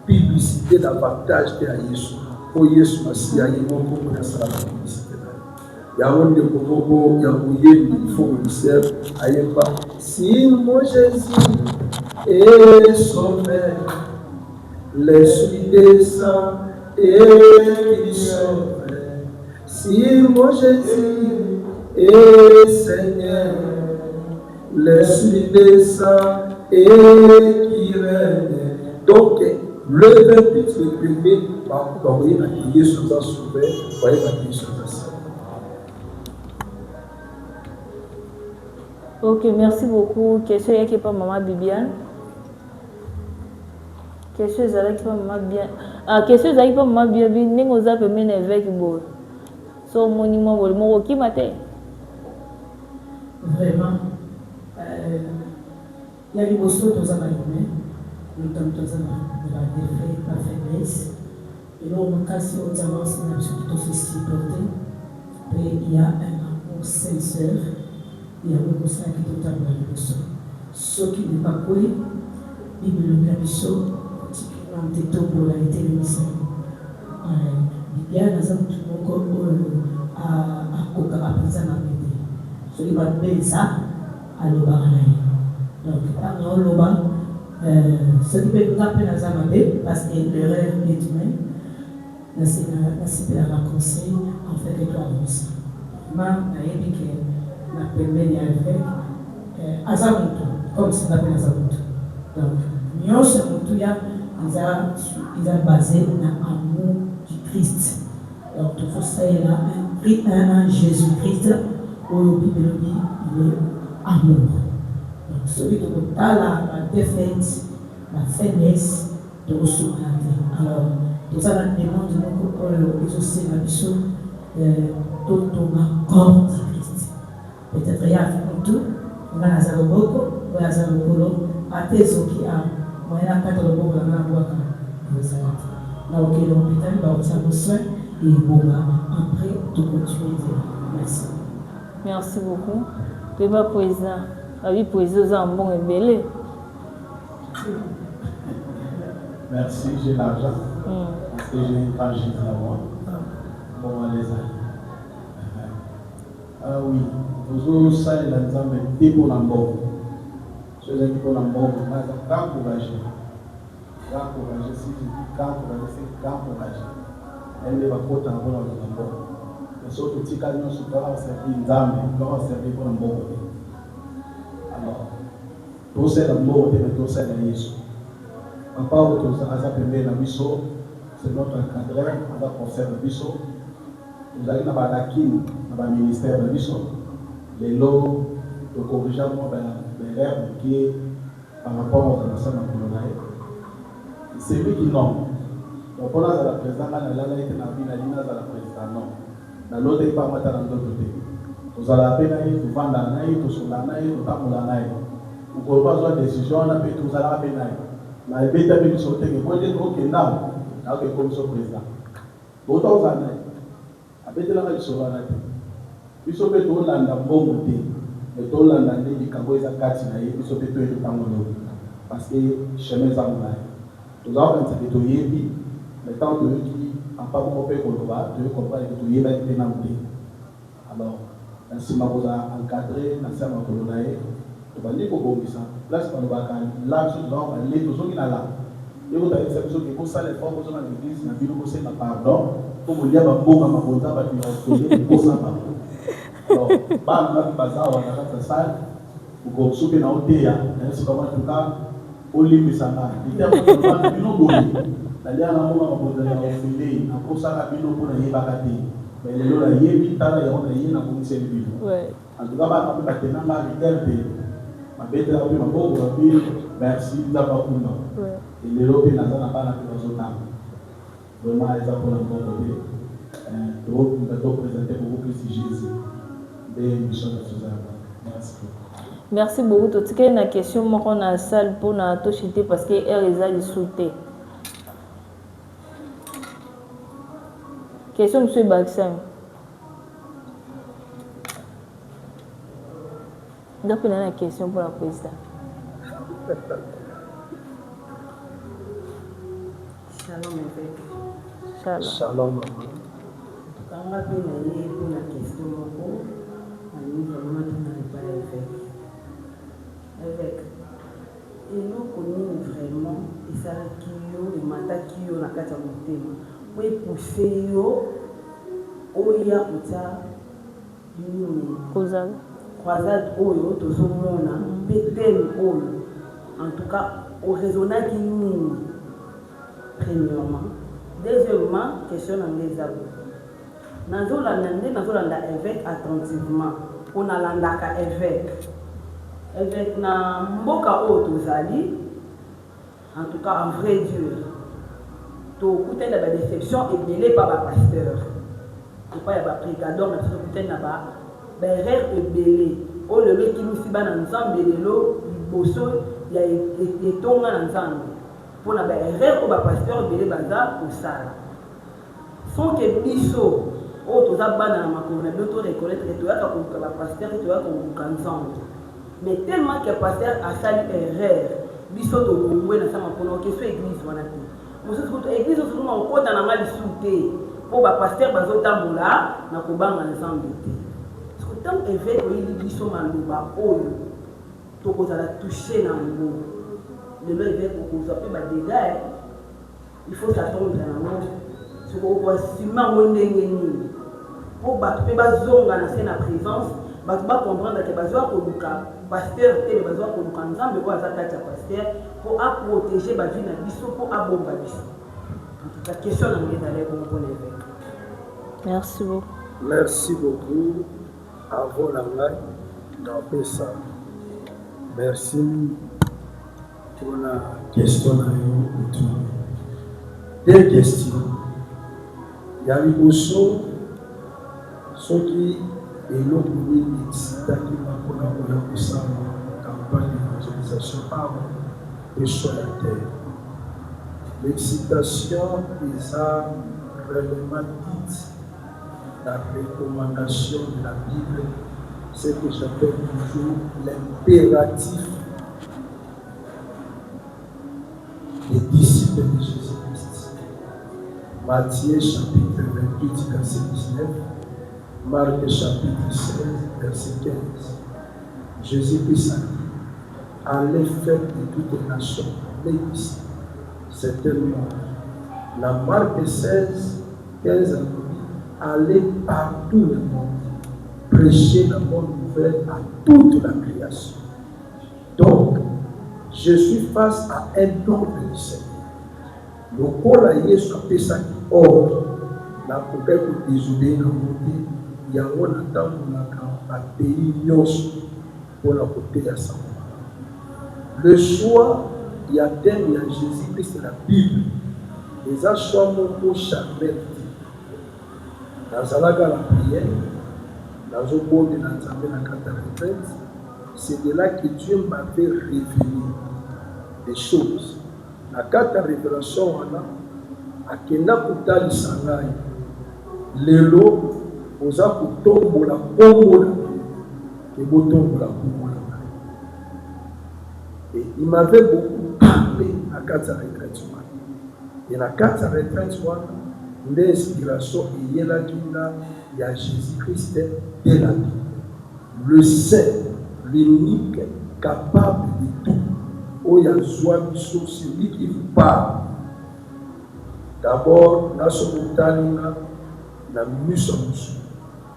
S4: publicité davantage que à Jésus. Pour Jésus, il y a un peu de ça la publicité. Il y a un peu il faut le faire. Si mon Jésus est sauveur, l'Esprit descend et qui sauve. Si mon Jésus est Seigneur, l'Esprit descend et qui règne. Donc, le verbe exprimé par voyez la prière sur sa souveraine, voyez la prière sur sa salle.
S2: Ok, merci beaucoup. Question est qui pas maman Bibiane. Question est qui pas maman bien. Ah, question est qui pas maman bien. N'eng osa pemene avec beau. So monument vol mo qui matin.
S6: Vraiment, il y a des bosses dans un humain, nous sommes dans un défait, la faiblesse. Et là, on casse aux avances, on a surtout aussi porté. Et il y a un amour sincère, il y a un constat qui est totalement à l'osso. Ce qui n'est pas quoi, il me l'a mis sur, particulièrement des taux pour la télévision. Il y a un amour à Coca à Pizana. Ce qui va bien ça, à l'oba. Donc, à l'oba, ce qui peut nous appeler à Zamabé, parce que l'erreur est humaine, c'est la conseil, en fait, les trois avances. Moi, je dis que la première avec Azamutu, comme ça s'appelle Azamutu. Donc, nous sommes tous, ils ont basé l'amour du Christ. Donc, tout ça, il y a un Jésus-Christ. Où le Bible dit il est amour. Donc celui qui a la défaite, la faiblesse de recevoir. Alors, tout ça, la demande de nous exaucer la mission tout au corps du Christ. Peut-être il y a tout, on a Lazare Boko, on a Lazare Bolo, à Tezo qui a, moi il y a 4 Boko, on a la boîte. Là, ok, l'hôpital, on a besoin et bon, après, tout continue. Merci.
S2: Merci beaucoup. Débat président. La vie président est bon et belle.
S5: Merci, j'ai l'argent. Parce que j'ai une franchise à moi. Comment les amis? Ah oui, vous savez, l'examen est pour l'embauche. Ceux qui pour l'embauche, on a grand courage. Grand courage, si je dis grand courage, c'est grand courage. Elle ne va pas t'en avoir dans l'embauche. Surtout si quelqu'un se doit servir une dame, doit servir pour un bon côté. Alors, tout c'est l'amour, mais tout c'est la Jésus. Papa, tout ça, ça permet la mission, c'est notre encadreur, on va conserver la mission. Nous allons dans la kin, dans le ministère de la mission. Les lots, le corrigeant des rêves qui est par rapport à l'ensemble de la colonne. C'est lui qui nomme. Donc, on a la présidente, on a la présidente, non. Dans l'autre, il n'y a pas de temps de l'autre côté. Vous allez appeler, vous vendez la naïe, vous soulez la naïe, vous tapez la naïe. Vous pouvez pas avoir des décisions, on a fait tout ça, la naïe. Mais il y a des choses qui sont très ok, non, avec comme son président. Autant vous en avez. Avec la naïe, sur la naïe. Puis, si vous faites tout l'an d'un bon côté, mais tout l'an d'un des cagots, ils ont quatre naïe, puis, si vous faites tout le temps, parce que chemin, ça vous naïe. Vous avez un secret de yébi, le temps de qui. Pas beaucoup de Koloba, de comprendre que tout est bien amené. Alors, si je vous encadré, si je vous encadré, tu vas dire que vous avez ça. Là, c'est pas le bacal. Là, je dois aller tout ce qui est là. Et vous avez cette chose qui est pour ça, les femmes, vous avez l'église, la ville, vous avez pardon. Pour vous dire, bon, ma bonne va être pour ça. Alors, pas le bazar, on a fait ça. Vous avez soupé dans le thé, c'est comment en tout cas, au lit, ça va. Il y a un peu de d'ailleurs, on a fait un peu ça, la bino pour les bakati. Mais les lois, il y a une tara, il y a une commission de bino. En tout cas, on va maintenant ma liberté. Ma bête a pu ma pauvre fille, merci d'avoir pu nous. Et les lois, n'a pas la plus de vraiment, ils ont pour le bon côté. Donc, nous allons présenter pour vous Christ Jésus. Des missions de Suzanne. Merci.
S2: Merci beaucoup. Tout ce qui est une question, moi, on a une salle pour nous toucher parce qu'elle est à discuter. Question, M. Baxem. Donc, on a une question pour la présidente.
S9: Shalom, évêque.
S2: Shalom.
S4: Shalom.
S9: Quand on a pour la question, on a vraiment pas évêque. Évêque, et nous connaissons vraiment, et ça qui est le mandat qui est la carte à monter. pousser yo oya kuta croisade oyo tozomona thème oyo en tout cas au raisonnaki nini premièrement. Deuxièmement, question dans les abos. Nazolanda évêque attentivement. On a landaka évêque. Évêque na mboka o tozali. En tout cas, en vrai Dieu. To kuten na ba déception et belé par ba pasteur. To pas ya ba prédicateur na to kuten na ba erreur et belé. O le qui nous si ba na nzambe lelo liboso ya etonga na nzambe. Pour la erreur au pasteur belé baza au sala. Sans que biso o toza bana na makona biso reconnaître que toya ka ko ba pasteur toya ko kanzambe. Mais tellement que pasteur a sali erreur biso to ngwe na sama kono ke so église wana te. Mosu ko église so mo ko ta na mali souté po ba pasteur bazo tambola na ko banga nzambe te. Parce que tant évêque o yili biso maloba oyo to ko za toucher na ngo. Le évêque ko za pe ba dégâts. Il faut s'attendre à ngo. Ce ko ko sima ndenge nini. Po ba pe ba zonga na na présence ba comprendre que bazo ko luka pasteur te bazo ko luka nzambe ko azaka ta pasteur pour protéger ba vie na biso pour abomba biso. En tout cas question na ngenda le bon pour l'évêque.
S2: Merci beaucoup.
S4: Merci beaucoup à vous la dans ça. Merci pour la question na yo. Deux questions. Il y a une chose ce qui est l'autre ministère qui va collaborer pour ça campagne d'évangélisation par et sur la terre. L'excitation est réellement dite la recommandation de la Bible, c'est que j'appelle toujours l'impératif des disciples de Jésus-Christ. Matthieu chapitre 28, verset 19. Marc chapitre 16, verset 15. Jésus-Christ a dit, allez faire de toutes les nations, les disciples. C'est tellement. La Marc 16, 15 a dit, allez partout le monde, prêcher la bonne nouvelle à toute la création. Donc, je suis face à un ordre du Seigneur. Le corps a Yesu appelé ça ordre. La coquette pour désobéir dans le monde. Il y a un temps où un pays pour la côté de ça. Le choix, il y a thème, il y a Jésus-Christ, c'est la Bible. Les achats mon charmel. Dans la prière, dans le monde de l'Assemblée, dans la retraite, c'est de là que Dieu m'avait révélé des choses. La carte de révélation, à Kena Koutali Sangai, Lelo, oza kutombola kombola et botombola kombola. Et il m'avait beaucoup parlé à quatre retraites. Et la quatre retraites, l'inspiration est là il y a Jésus-Christ de la Bible. Le seul, l'unique, capable de tout. Oh, il y a celui qui vous parle. D'abord, la Sokotalina, la Musamus.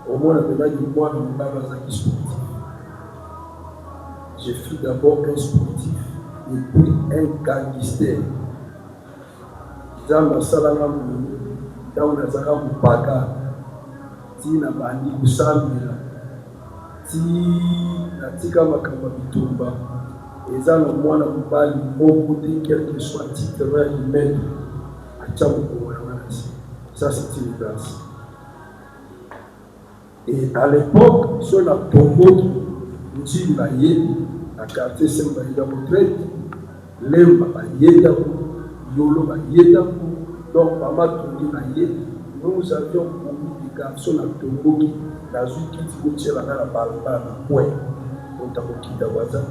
S4: Au moins, la médaille de moi, le sportif. Je fus d'abord un sportif et puis un gangster. Dans la salle, dans la salle, tina bandi kusambira tika makamba bitumba eza na mwana mobali moko te quel que soit titre humain acha mokolo wana. Ça c'est une grâce. Et à l'époque sur la tombeau nti bayebi na quartier semba ida retraite lemba bayeda yolo bayeda donc mama tundi bayebi. Nous avions promis des garçons à Tomboki, la zone qui tient la barbe, ouais, on t'a dit d'avoir ça,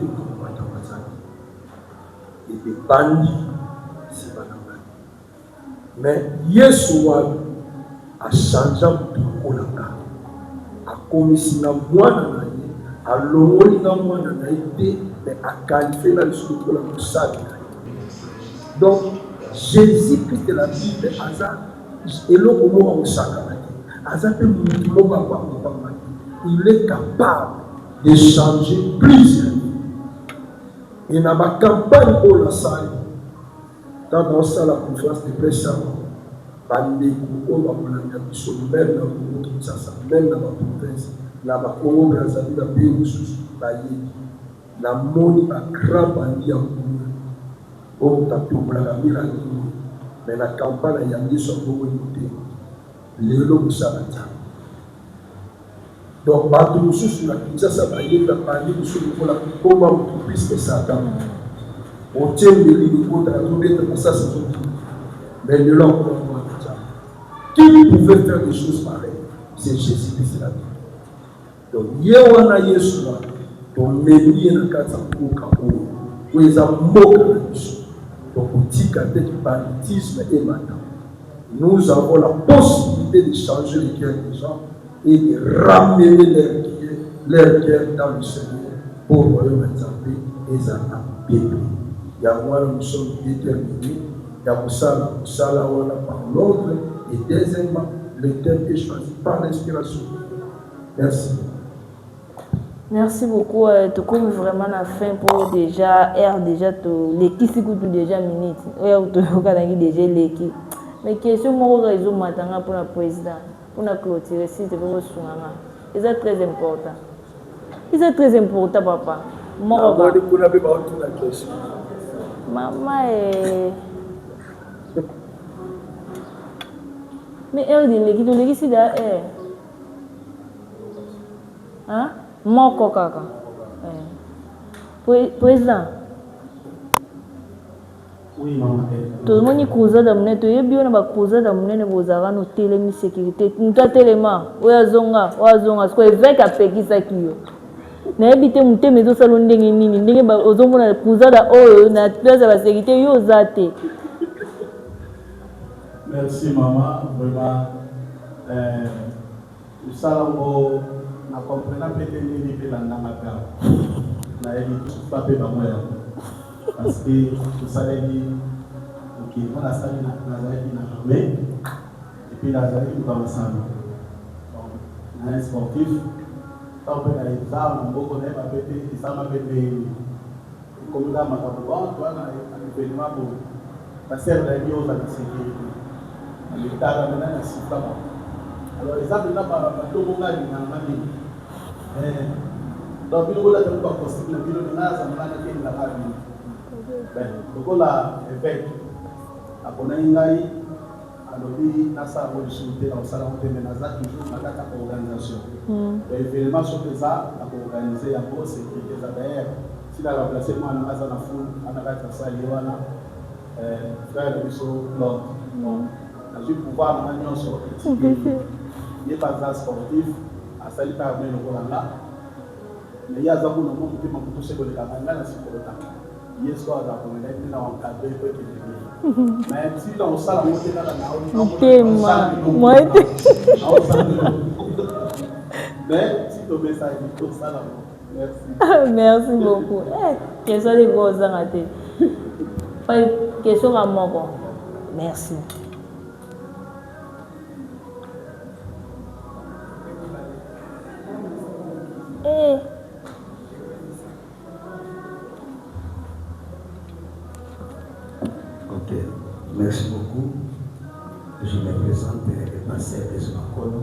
S4: et des bandits, c'est pas normal. Mais Yeshua a changé tout le monde, a commis si la moine, a l'oroli la moine, mais a qualifié la suite la moussade. Donc, Jésus-Christ de la Bible, hasard. eloko moko akosakana te aza mpe motu moko akopapama te. Il est capable de changer plusieurs. Et dans ma campagne pour la salle, quand on a la conférence de presse, même dans la province, dans la Congo, Brazzaville, dans le pays, la moni a grand bandi en Congo. Mais la campagne a été sur le Congo. Les lots de Sarata. Donc, bateau sous la Kinshasa, ça va y être parlé de ce niveau-là, comment on puisse faire ça. On tient les lignes de ça, c'est tout. Mais le long, qui pouvait faire des choses pareilles? C'est Jésus-Christ, c'est la vie. Donc, Yewana Yeshua, ton métier dans le cadre de où ils ont moqué la mission. Donc, on dit qu'à tête banditisme et maintenant, nous avons la possibilité de changer les cœurs des gens et de ramener leur cœur dans le Seigneur pour le royaume de et ça a bébé. Il y a moi, nous sommes déterminés. Il y a ça par l'ordre. Et deuxièmement, le thème est choisi par l'inspiration. Merci.
S2: Merci beaucoup. Tu comme vraiment la fin pour déjà l'équipe qui coûte déjà minute. Oui, tu déjà l'équipe. Mais question mon réseau maintenant pour la présidente, pour la clôturer si tu veux soigner. C'est très important. C'est très important, papa. Maman est. Mais elle dit l'équipe c'est d'ailleurs. Hein? Moko kaka. Président.
S5: Oui, maman.
S2: Tout le monde causa d'amener, tu es bien na causa d'amener vos arans au télémi sécurité. Nous ta téléma, oya zonga, ce que évêque a peki ça qui yo. Na habité monte mezo salon ndenge nini, ndenge ba ozomona causa da oyo na place la sécurité yo zate.
S5: Merci maman, vraiment ça na comprendre peut-être ni pe la ndamaka. Na eli pas pe ba moya. Parce que tout ça est dit, ok, on a sali na armée, et puis la zali nous va ensemble. Donc, on est sportif, quand on peut aller dans le beaucoup de gens, ça m'a fait comme là, ma capote, tu vois, un événement pour passer la vie aux sécurité. L'État a maintenant un système. Alors, les gens là, tout le monde a une amie. Donc, il y a des possible, il y a des donc là, évêque, après ngai, alobi nasa modifié dans sa langue mais nasa toujours na kata organisation. Événement sur ça, à organiser un peu sécurité d'ailleurs. Si la remplacement na nasa na full, na kata sa liwana, frère de so Claude. Na ju pouvoir na nyon sur il est pas sportif, à salir par le Rolanda. Mais il y a zabu no mo qui m'a touché pour le camarade na sécurité. Hier soir, on a encadré mais si on sait la moitié de la mais si tu mets ça, il faut ça là. Merci.
S2: Merci beaucoup. Question de gros raté. Question à moi. Merci.
S3: Ok, merci beaucoup. Je me présente le pasteur des Makolo.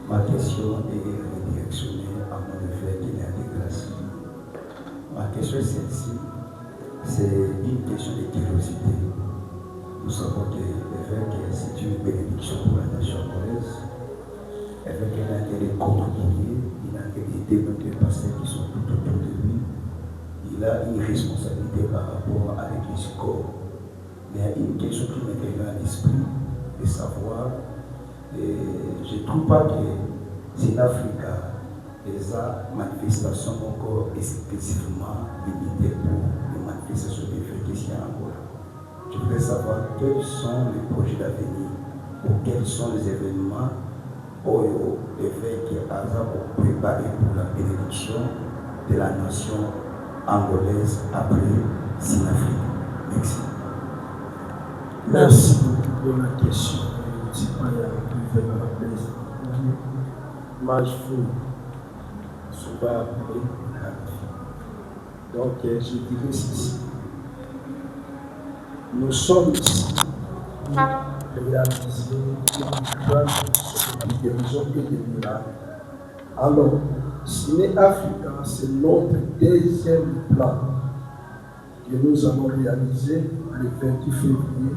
S3: Ma question est redirectionnée à mon évêque qui est de grâce. Ma question est celle-ci. C'est une question de curiosité. Nous savons que l'évêque, c'est une bénédiction pour la nation congolaise. L'évêque a été contribué, il a été notre pasteurs qui sont tout autour de lui. Il a une responsabilité par rapport à l'église corps. Mais il y a une question qui me vient à l'esprit, de savoir, je ne trouve pas que c'est l'Afrique, les manifestations encore spécifiquement limitées pour les manifestations des fêtes ici en Angola. Je voudrais savoir quels sont les projets d'avenir ou quels sont les événements où l'évêque a préparé pour la bénédiction de la nation angolaise après Sinafrique. Merci.
S4: Merci. la question, c'est pas la place. Mage fou, souvent appelé la vie. Donc, je dirais ceci. Nous sommes ici pour réaliser une grande guérison et des miracles. Alors, Ciné Africa, c'est notre deuxième plan que nous allons réaliser le 28 février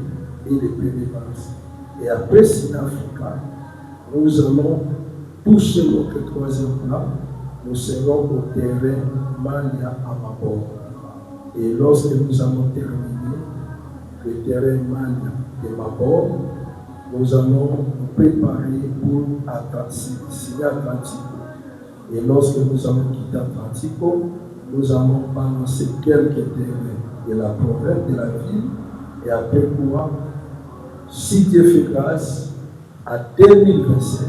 S4: et le 1er mars. Et après Ciné Africa, nous allons toucher notre troisième plan. Nous serons au terrain Mania à Mabor. Et lorsque nous allons terminer le terrain Mania de Mabor, nous allons nous préparer pour Ciné Atlantico. Et lorsque nous allons quitter Atlantico, nous allons balancer quelques terrains de la province, de la ville, et après quoi, si Dieu fait grâce, à 2027,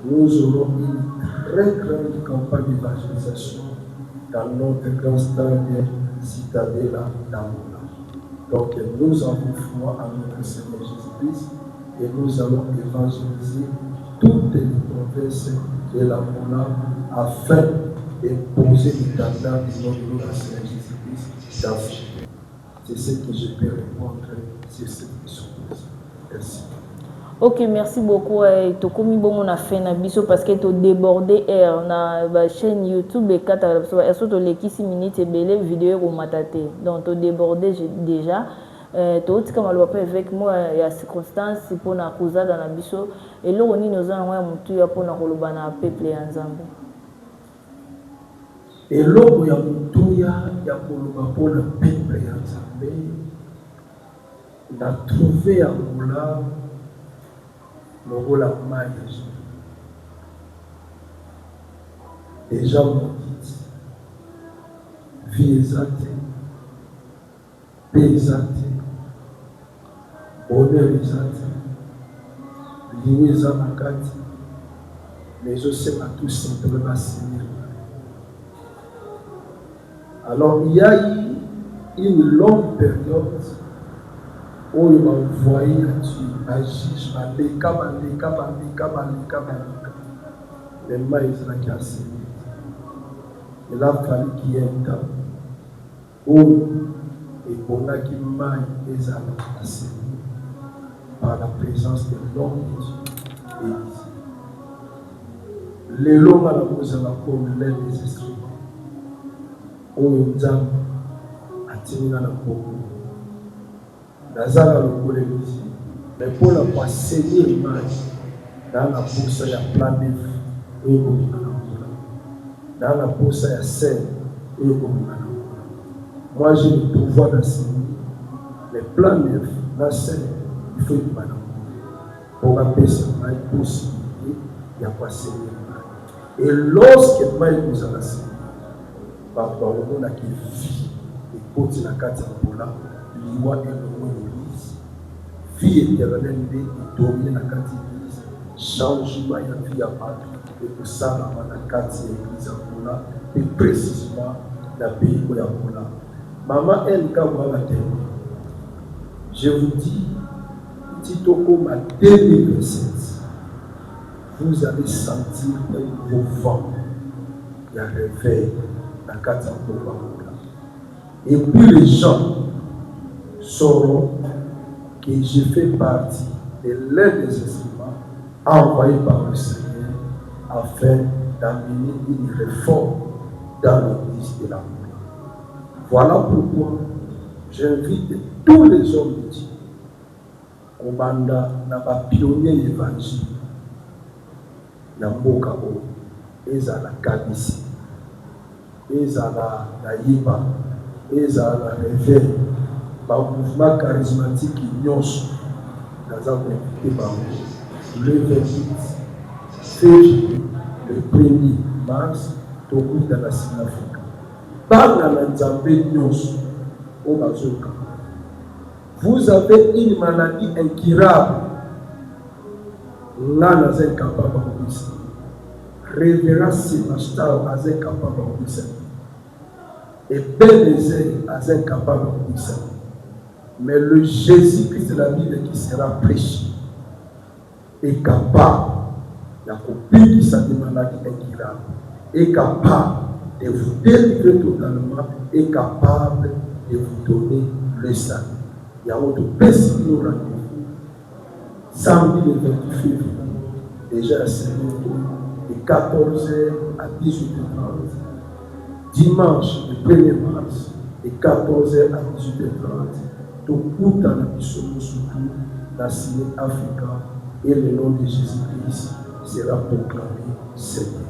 S4: nous aurons une très grande campagne d'évangélisation dans notre grand stade Citadella d'Angola. Donc nous avons foi en notre Seigneur Jésus-Christ et nous allons évangéliser toutes les provinces de l'Angola afin d'imposer les standards du nom de notre Seigneur Jésus-Christ dans ce pays. C'est ce que je peux répondre sur cette question. Merci.
S2: Ok, merci beaucoup. Tokomi bon on a fait na biso parce que tu débordé na ba chaîne YouTube et 4 est-ce que les 6 minutes et belle vidéo au matate. Donc tu débordé déjà tu comme le pas avec moi il y a circonstance pour na kuza dans na biso et là on nous a un mutu ya pour na koloba na peuple ya Nzambe.
S4: Et logo ya mutu ya koloba pour le peuple ya Nzambe na trouvé à Angola le rôle à Maïs. Déjà maudite, vie exaltée, paix exaltée, bonheur exalté, ligne exaltée, mais aussi à tout simplement Seigneur. Alors il y a eu une longue période où il m'a envoyé à Dieu, à juge, à l'éca. Les maïs là qui a saigné. Il a fallu qu'il y ait un temps où il y a qui maïs les a saigné par la présence de l'homme de Dieu. Les longs à la cause de la comme l'aide des instruments. Où il y a à tenir dans la peau. Nazara le polémique, mais pour la voir saigner l'image dans la bourse, il y a plein de vie, dans la bourse, il y a scène, moi j'ai le pouvoir d'enseigner les plans neufs, la scène, il faut du mal. Pour appeler ce mal, possibilité, il n'y a pas saigner l'image. Et lorsque le mal nous a enseigné, par rapport au monde qui vit et porte la carte pour là, l'Iwa est le monde. Vie éternelle et dominer la carte d'église, changement de vie à part, et pour ça, la carte d'église à Angola, et précisément la pays où Angola. Maman, elle, quand vous la terre, je vous dis, Titoko, ma 2027, vous allez sentir un nouveau vent, il y a un réveil, la carte d'Angola. Et puis les gens sauront que je fais partie de l'un des instruments envoyés par le Seigneur afin d'amener une réforme dans l'église de l'Angola. Voilà pourquoi j'invite tous les hommes de Dieu au banda na ba pionnier évangile na mboka o ezala kabisi ezala na yiba ezala na réveil par mouvement charismatique nyonso dans un invité le 28 février, le 1er mars, tout dans la Sud-Afrique. Par la Nzambe nyonso au Bazoka. Vous avez une maladie incurable. Là, nous sommes capables de vous. Révérend Sébastien, nous sommes capables de vous. Et Bénézé, nous sommes capables de vous. Mais le Jésus-Christ de la Bible qui sera prêché est capable, la copie qui s'adémana qui est capable de vous délivrer totalement, est capable de vous donner le salut. Il y a autre personne qui nous rendez-vous. Samedi le 28 février, déjà à Seigneur, de 14h à 18h30. Dimanche, le 1er mars, de 14h à 18h30. Tout dans la mission surtout la Syrie Africa et le nom de Jésus-Christ sera proclamé Seigneur.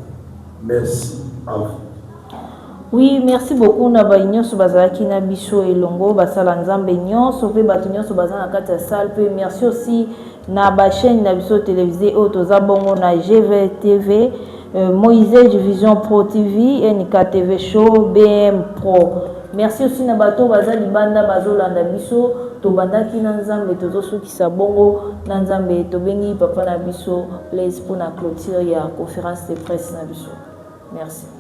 S4: Merci à vous.
S2: Oui, merci beaucoup na ba nyonso bazalaki na biso elongo basala nzambe nyonso pe bato nyonso bazana kati ya salle pe merci aussi na ba chaîne na biso télévisée oyo toza bongo na GVTV, Moïse Vision Pro TV, NK TV Show, BM Pro. Merci aussi na bato baza libanda bazolanda biso to bandaki na nzambe tozosukisa bongo na nzambe tobengi papa na biso place pour na clôture ya conférence de presse na biso. Merci.